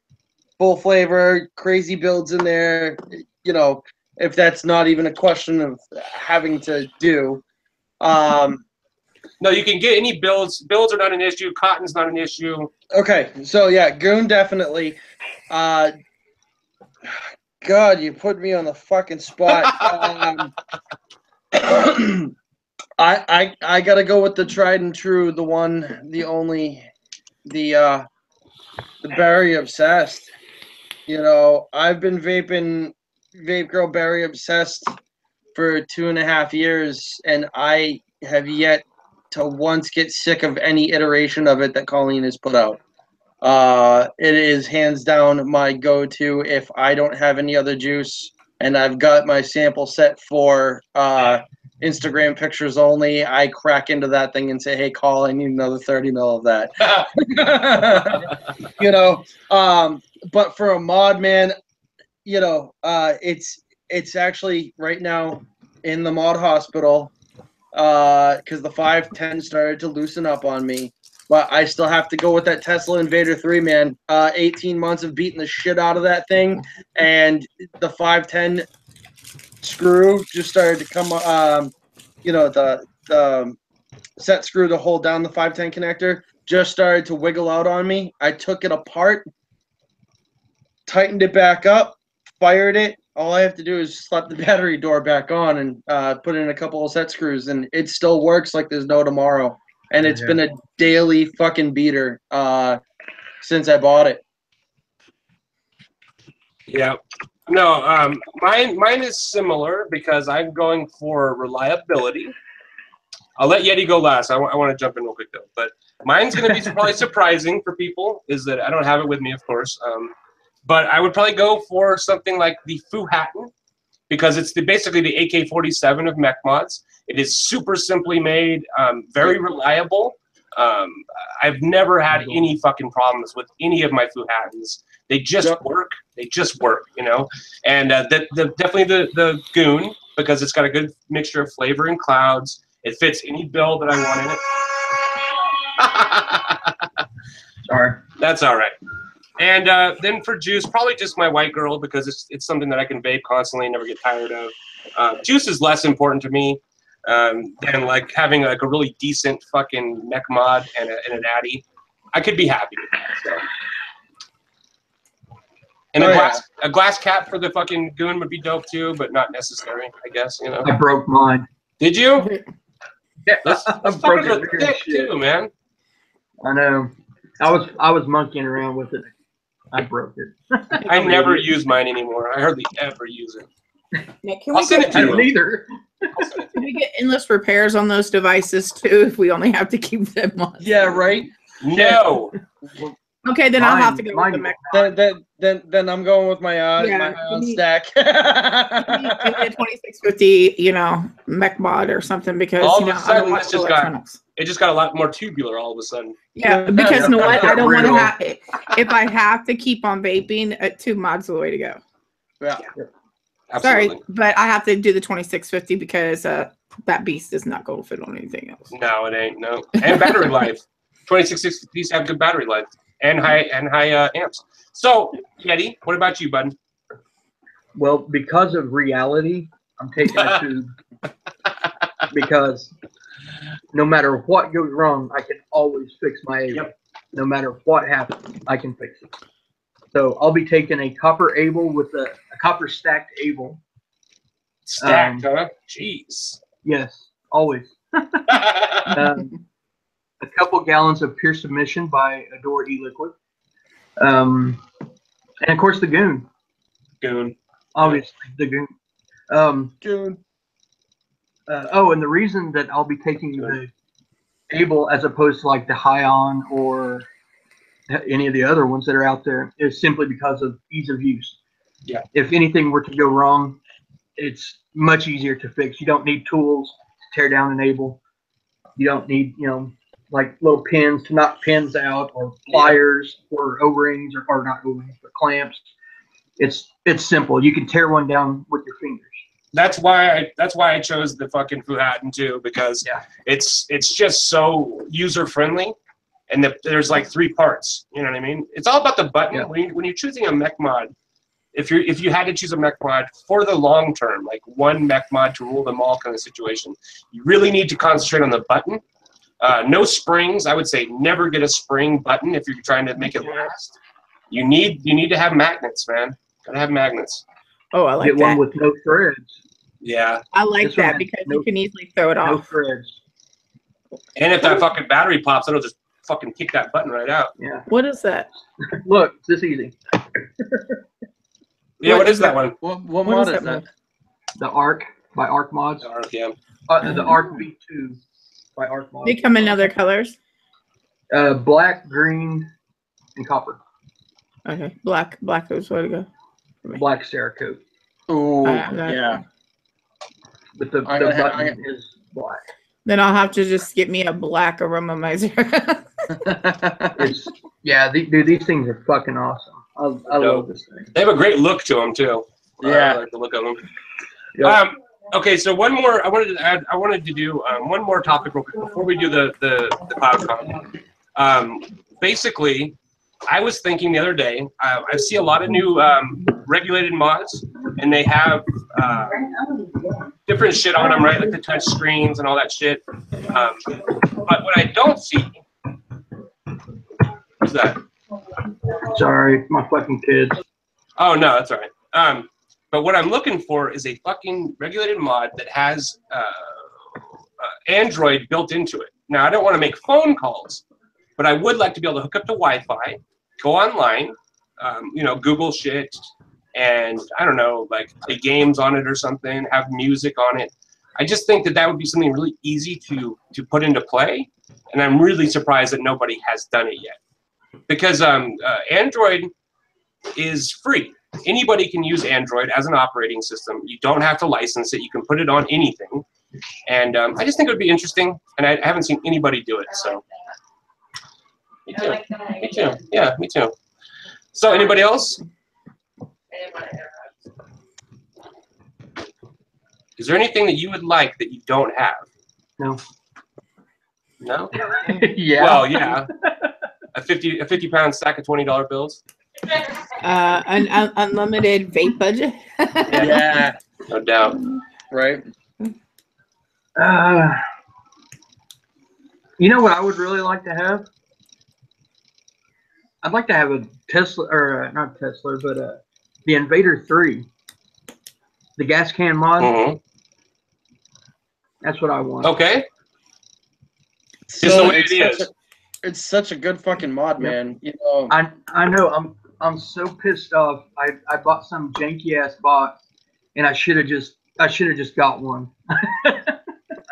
full flavor, crazy builds in there. You know, if that's not even a question of having to do. No, you can get any builds. Builds are not an issue. Cotton's not an issue. Okay, so yeah, goon definitely. God, you put me on the fucking spot. I gotta go with the tried and true, the one, the only, the berry obsessed. You know, I've been vaping Vape Girl Berry Obsessed for 2.5 years, and I have yet to once get sick of any iteration of it that Colleen has put out. It is hands down my go-to if I don't have any other juice, and I've got my sample set for Instagram pictures only. I crack into that thing and say, "Hey, Col, I need another 30 mil of that." You know, but for a mod, man, you know, it's actually right now in the mod hospital because the 510 started to loosen up on me. But I still have to go with that Tesla Invader 3, man. 18 months of beating the shit out of that thing, and the 510 screw just started to come. You know, the set screw to hold down the 510 connector just started to wiggle out on me. I took it apart, tightened it back up, fired it. All I have to do is slap the battery door back on and put in a couple of set screws, and it still works like there's no tomorrow. And it's been a daily fucking beater since I bought it. Yeah. No, mine is similar because I'm going for reliability. I'll let Yeti go last. I want to jump in real quick though, but mine's going to be probably surprising for people is that I don't have it with me, of course. But I would probably go for something like the Fuhattan because it's basically the AK-47 of mech mods. It is super simply made, very reliable. I've never had any fucking problems with any of my Fuhattans. They just work. They just work, you know. And definitely the Goon because it's got a good mixture of flavor and clouds. It fits any build that I want in it. Sorry. That's all right. And then for juice, probably just my white girl because it's something that I can vape constantly and never get tired of. Juice is less important to me than like having like a really decent fucking mech mod and an addy. I could be happy with that. So. And a glass cap for the fucking Goon would be dope too, but not necessary, I guess, you know. I broke mine. Did you? Yeah, Let's broke fucking it thick too, man. I know. I was monkeying around with it. I broke it. I never use mine anymore. I hardly ever use it. Now, can I'll we send get, it to you. Neither. can we get endless repairs on those devices too if we only have to keep them on? Yeah, right. No. Okay, then I'll have to go with the mech. Then I'm going with my Yeah, on stack. Give me a 2650, you know, mech mod or something because All you of know a I sudden, don't want it's just electronics. It just got a lot more tubular all of a sudden. Yeah, because you know what? I don't want to Real. have. If I have to keep on vaping, 2 mods the way to go. Yeah. Absolutely. Sorry, but I have to do the 2650 because that beast is not going to fit on anything else. No, it ain't. No. And battery life. 2660s have good battery life and high amps. So, Yeti, what about you, bud? Well, because of reality, I'm taking a tube because no matter what goes wrong, I can always fix my able. Yep. No matter what happens, I can fix it. So I'll be taking a copper able with a copper stacked able. Stacked, huh? Jeez. Yes, always. A couple gallons of pure submission by Adore E-Liquid. And of course the Goon. Goon. Obviously, the Goon. Goon. And the reason that I'll be taking the Able as opposed to like the Hion or any of the other ones that are out there is simply because of ease of use. Yeah. If anything were to go wrong, it's much easier to fix. You don't need tools to tear down an Able. You don't need, like little pins to knock pins out or pliers or O-rings or not O-rings, but clamps. It's simple. You can tear one down with your fingers. That's why I chose the fucking Fuhattan too, because it's just so user friendly, and there's like 3 parts. You know what I mean? It's all about the button. Yeah. When you're choosing a mech mod, if you had to choose a mech mod for the long term, like one mech mod to rule them all kind of situation, you really need to concentrate on the button. No springs. I would say never get a spring button if you're trying to make it last. You need to have magnets, man. Gotta have magnets. Oh, I like Get that. one with no threads. Yeah. I like This one that has because no- you can easily throw it No off. threads. And if that fucking battery pops, it'll just fucking kick that button right out. Yeah. What is that? Look, it's this easy. Yeah, what is that one? What What mod is is that that? mod? The Arc by Arc Mods. Yeah. The Arc V2 by Arc Mods. They come in other colors. Black, green, and copper. Okay, black is where to go. Black Cerakote. Ooh, that- yeah. But the I'm gonna have- button is black. Then I'll have to just get me a black aromomizer. Dude, these things are fucking awesome. I love this thing. They have a great look to them too. Yeah. I like the look of them. Yep. Okay, so one more. I wanted to do one more topic real quick before we do the CloudCon. Basically, I was thinking the other day. I see a lot of new regulated mods, and they have different shit on them, right? Like the touch screens and all that shit. But what I don't see. What's that? Sorry, my fucking kids. Oh no, that's all right. But what I'm looking for is a fucking regulated mod that has Android built into it. Now I don't want to make phone calls, but I would like to be able to hook up to Wi-Fi, go online, Google shit, and I don't know, like play games on it or something, have music on it. I just think that would be something really easy to put into play, and I'm really surprised that nobody has done it yet. Because Android is free. Anybody can use Android as an operating system. You don't have to license it. You can put it on anything. And I just think it would be interesting, and I haven't seen anybody do it. So, me too. Me too. Yeah, me too. So, anybody else? Is there anything that you would like that you don't have? No. No? Yeah. Well, yeah. A 50-pound stack of $20 bills. An unlimited vape budget. Yeah. No doubt. Right. You know what I would really like to have? I'd like to have a Tesla, or not Tesla, but the Invader 3, the gas can mod. Mm-hmm. That's what I want. Okay. So Just the way it is. It's such a good fucking mod, man. You know. I know. I'm so pissed off. I bought some janky ass box, and I should have just got one.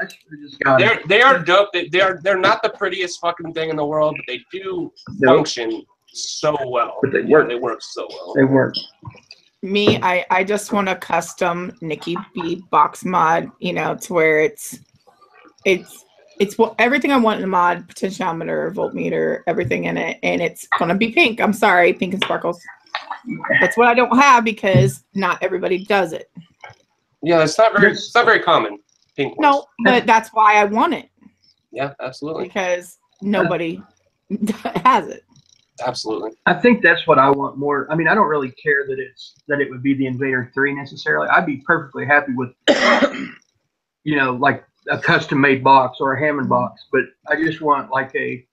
I should have just got it. They are dope. They're not the prettiest fucking thing in the world, but they do function so well. But they work. They work so well. They work. Me, I just want a custom Nikki B box mod, you know, to where it's what everything I want in a mod, potentiometer, voltmeter, everything in it, and it's gonna be pink. I'm sorry, pink and sparkles. That's what I don't have because not everybody does it. Yeah, it's not very common. Pink ones. No, but that's why I want it. Yeah, absolutely. Because nobody has it. Absolutely. I think that's what I want more. I mean, I don't really care that it would be the Invader 3 necessarily. I'd be perfectly happy with, you know, like a custom made box or a Hammond box, but I just want like a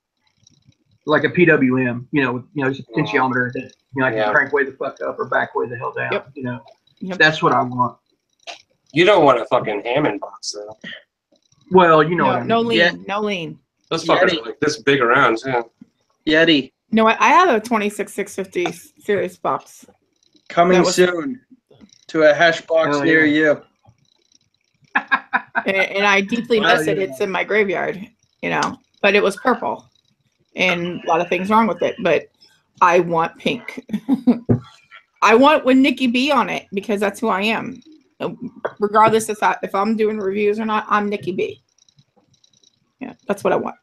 PWM, you know, just a potentiometer that, you know, I can crank way the fuck up or back way the hell down. Yep. You know, Yep. That's what I want. You don't want a fucking Hammond box though. Well, you know what I mean. No lean, Yeah. no lean. Those fuckers are like this big around too. Yeti No, I have a 26650 series box. coming That was- soon to a hash box Oh, near yeah. you. And I deeply Well, miss it. yeah. It's in my graveyard, you know, but it was purple and a lot of things wrong with it, but I want pink. I want with Nikki B on it because that's who I am. Regardless if I'm doing reviews or not, I'm Nikki B. Yeah, that's what I want.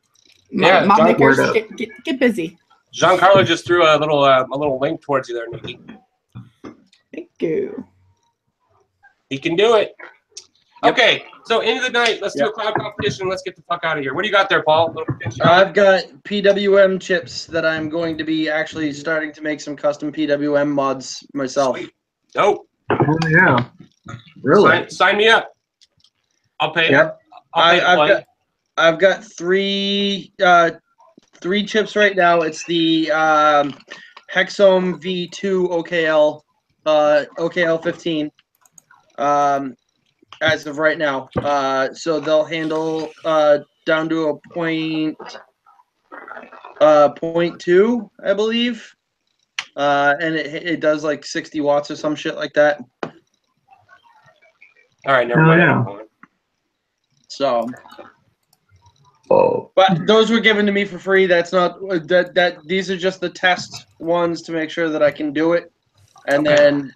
Yeah, My John, makers, word up. get busy. Giancarlo just threw a little link towards you there, Nikki. Thank you. He can do it. Okay, so end of the night, let's do a cloud competition. Let's get the fuck out of here. What do you got there, Paul? I've got PWM chips that I'm going to be actually starting to make some custom PWM mods myself. Sweet. Dope. Oh, yeah. Really? Sign me up. I'll pay. Yep. I've got three chips right now. It's the Hexohm V2 OKL OKL 15 as of right now. So they'll handle down to a point 0.2, I believe, and it does like 60 watts or some shit like that. All right, never Oh, mind. yeah. So. Oh. But those were given to me for free. That's not that. These are just the test ones to make sure that I can do it. And then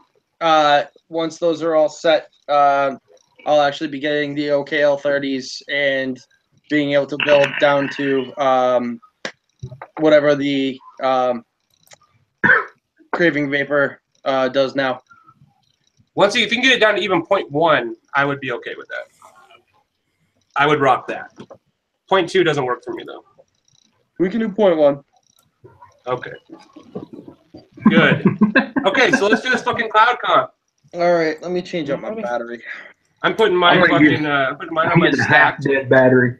once those are all set, I'll actually be getting the OKL 30s and being able to build down to whatever the Craving Vapor does now. If you can get it down to even 0.1, I would be okay with that. I would rock that. 0.2 doesn't work for me though. We can do 0.1. Okay. Good. Okay, so let's do this fucking cloud comp. All right, let me change up my battery. I'm putting mine I'm fucking putting mine on my using a stack. half-dead battery.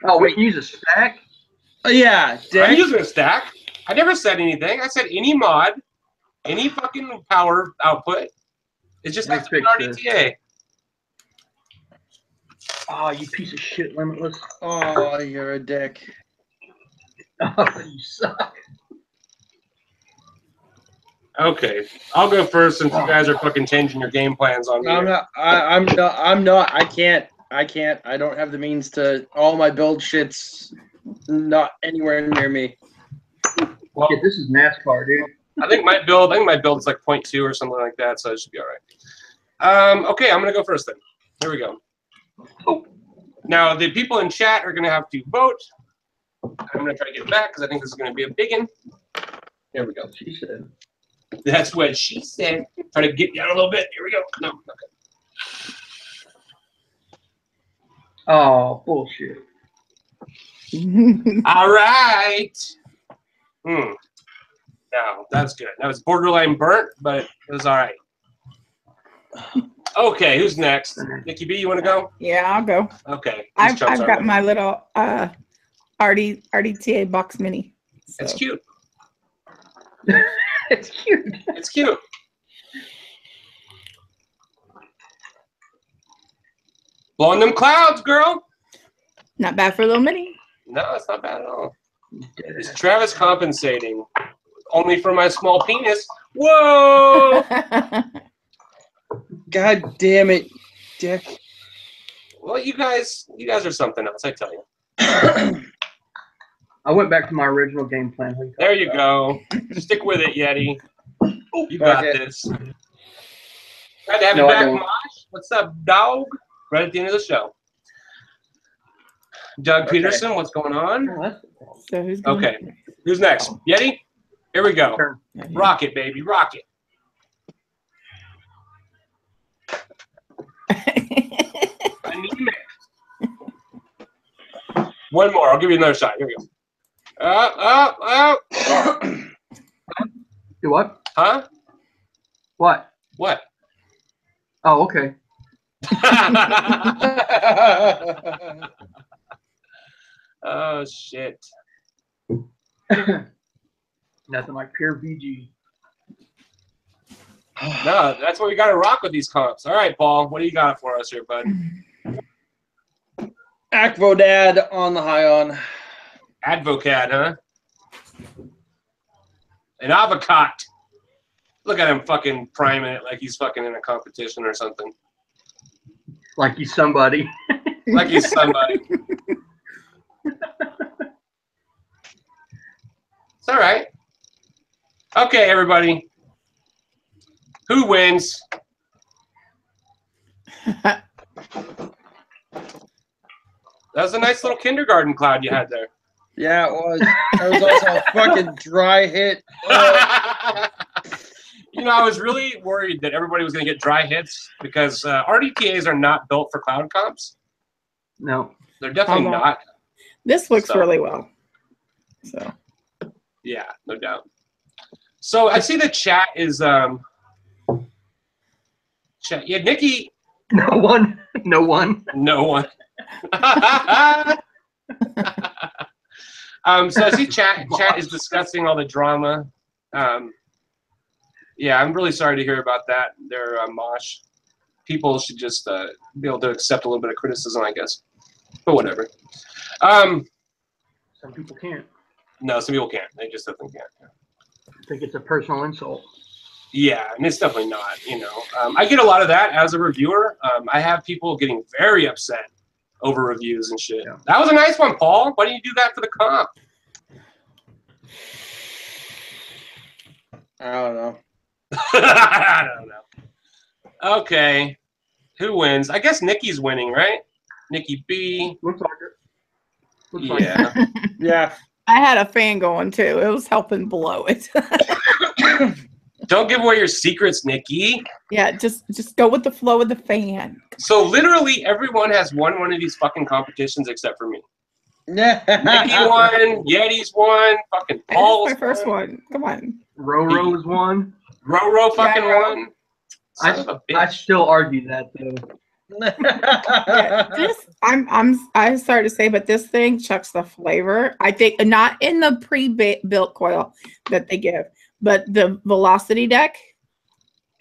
Oh, we can use a stack? Yeah, I'm using a stack. I never said anything. I said any mod, any fucking power output. It just has to be an RDTA. Oh, you piece of shit, Limitless. Oh, you're a dick. Oh, you suck. Okay, I'll go first since you guys are fucking changing your game plans on me. I'm not. I can't. I don't have the means to. All my build shit's not anywhere near me. Well, Yeah, this is NASCAR, dude. I think my build is like 0.2 or something like that, so it should be all right. Okay, I'm gonna go first then. Here we go. Now the people in chat are gonna have to vote. I'm gonna try to get it back because I think this is gonna be a big one. Here we go. She said. That's what she said. Try to get down a little bit. Here we go. No, okay. Oh, bullshit. All right. No, that's good. That was borderline burnt, but it was all right. Okay, who's next? Nikki B, you want to go? Yeah, I'll go. Okay. I've got my little RDTA box mini. So. It's cute. It's cute. It's cute. Blowing them clouds, girl. Not bad for a little mini. No, it's not bad at all. Is Travis compensating? Only for my small penis. Whoa! God damn it, Dick. Well, you guys are something else, I tell you. I went back to my original game plan. There you go. Stick with it, Yeti. You got this. Glad to have you back, Mosh. What's up, dog? Right at the end of the show. Doug Peterson, what's going on? So who's going Okay. Who's next? Yeti? Here we go. Rock it, baby. Rock it. Anemic. One more. I'll give you another shot. Here we go. Do what? Huh? What? What? Oh, okay. Oh, shit. Nothing like pure VG. No, that's what we got to rock with these comps. All right, Paul. What do you got for us here, bud? Acvodad on the Hion. Advocad, huh? An avocado. Look at him fucking priming it like he's fucking in a competition or something. Like he's somebody. Like he's somebody. It's all right. Okay, everybody. Who wins? That was a nice little kindergarten cloud you had there. Yeah, it was. That was also a fucking dry hit. You know, I was really worried that everybody was going to get dry hits because RDTAs are not built for cloud comps. No. They're definitely not. This looks really well. So. Yeah, no doubt. So I see the chat is chat. Yeah, Nikki. No one. No one. No one. So I see chat is discussing all the drama. Yeah, I'm really sorry to hear about that. They're Mosh. People should just be able to accept a little bit of criticism, I guess. But whatever. Some people can't. No, some people can't. They just definitely can't. I think it's a personal insult. Yeah, and it's definitely not, you know. I get a lot of that as a reviewer. I have people getting very upset over reviews and shit. Yeah. That was a nice one, Paul. Why didn't you do that for the comp? I don't know. I don't know. Okay. Who wins? I guess Nikki's winning, right? Nikki B. Looks like it. Looks yeah. like it. Yeah. I had a fan going too. It was helping blow it. Don't give away your secrets, Nikki. Yeah, just go with the flow of the fan. So literally everyone has won one of these fucking competitions except for me. Yeah. Nikki won, Yeti's won, fucking Paul's my first one. Come on. Roro's won. Roro fucking won. I still argue that though. Yeah, I started to say, but this thing chucks the flavor. I think not in the pre-built coil that they give, but the velocity deck,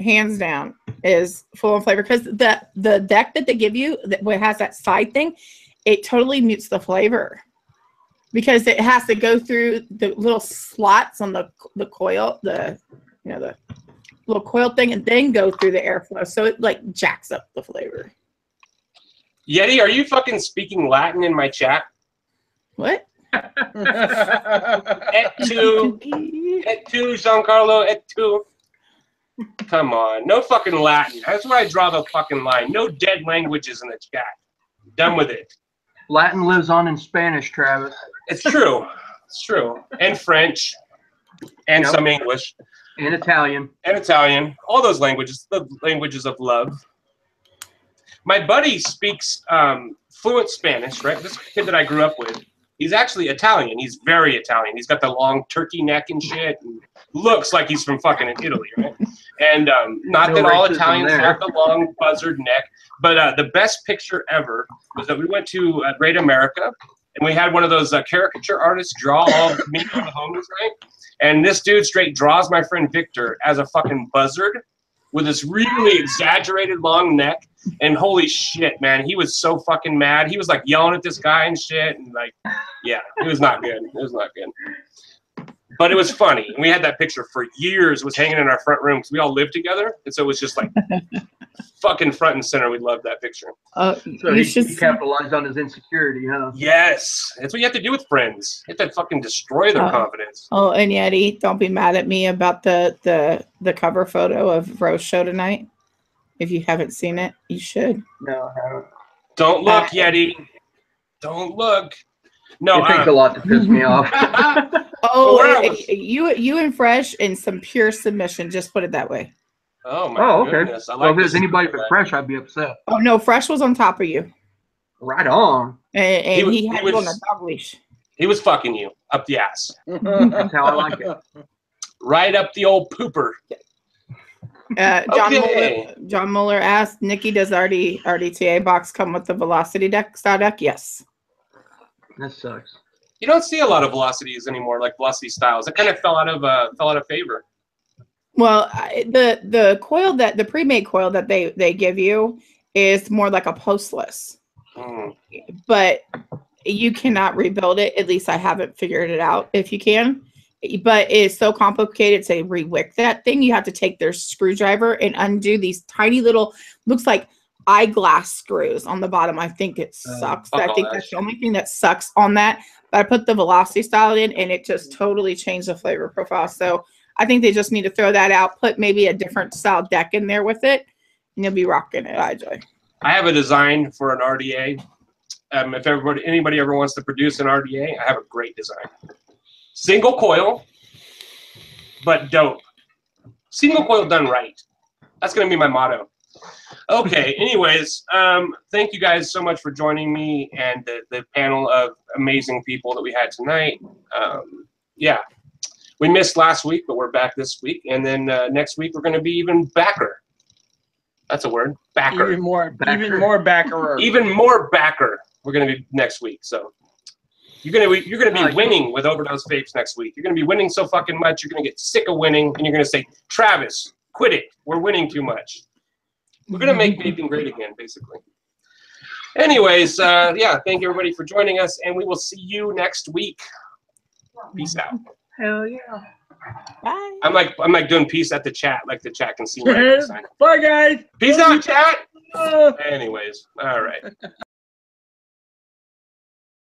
hands down, is full of flavor because the deck that they give you that has that side thing, it totally mutes the flavor because it has to go through the little slots on the coil, the you know, the little coil thing, and then go through the airflow. So it like jacks up the flavor. Yeti, are you fucking speaking Latin in my chat? What? Et tu, Giancarlo, et tu. Come on, no fucking Latin. That's where I draw the fucking line. No dead languages in the chat. Done with it. Latin lives on in Spanish, Travis. It's true. It's true. And French. And Yep. some English. And Italian. And Italian. All those languages. The languages of love. My buddy speaks fluent Spanish, right? This kid that I grew up with, he's actually Italian. He's very Italian. He's got the long turkey neck and shit. And looks like he's from fucking Italy, right? And not No that all racism Italians there. have the long buzzard neck, but the best picture ever was that we went to Great America, and we had one of those caricature artists draw all of me and the homies, right? And this dude straight draws my friend Victor as a fucking buzzard with this really exaggerated long neck. And holy shit, man, he was so fucking mad. He was like yelling at this guy and shit. And like, yeah, it was not good. It was not good. But it was funny. And we had that picture for years. It was hanging in our front room because we all lived together. And so it was just like fucking front and center. We loved that picture. So he capitalized on his insecurity, huh? Yes. That's what you have to do with friends. You have to fucking destroy their confidence. Oh, and Yeti, don't be mad at me about the cover photo of Rose show tonight. If you haven't seen it, you should. No, I haven't. Don't look, Yeti. Don't look. No, It takes a lot to piss me off. You and Fresh and some pure submission. Just put it that way. Oh my goodness. I like Well, if there's this. anybody but Fresh, I'd be upset. Oh no, Fresh was on top of you, Right on. and he had you on a dog leash. He was fucking you up the ass. That's how I like it. Right up the old pooper. John Muller asked, Nikki, does RDTA box come with the Velocity style deck? Yes. That sucks. You don't see a lot of velocities anymore, like velocity styles. It kind of fell out of favor. Well, the coil the pre-made coil that they give you is more like a postless, but you cannot rebuild it. At least I haven't figured it out if you can. But it's so complicated to re-wick that thing. You have to take their screwdriver and undo these tiny little, looks like eyeglass screws on the bottom. I think it sucks. I think that's the only thing that sucks on that. But I put the Velocity style in, and it just totally changed the flavor profile. So I think they just need to throw that out, put maybe a different style deck in there with it, and you'll be rocking it, IJ. I have a design for an RDA. If anybody ever wants to produce an RDA, I have a great design. Single coil, but dope. Single coil done right. That's going to be my motto. Okay, anyways, thank you guys so much for joining me and the panel of amazing people that we had tonight. Yeah, we missed last week, but we're back this week. And then next week, we're going to be even backer. That's a word. Backer. Even more backer. Even more backer. We're going to be next week. So you're gonna be winning with OverDose Vapes next week. You're gonna be winning so fucking much, you're gonna get sick of winning, and you're gonna say, Travis, quit it. We're winning too much. We're gonna make vaping great again, basically. Anyways, yeah, thank you everybody for joining us, and we will see you next week. Peace out. Hell yeah. Bye. I'm like doing peace at the chat, like the chat can see my sign. Bye guys. Peace out, chat. Anyways, all right.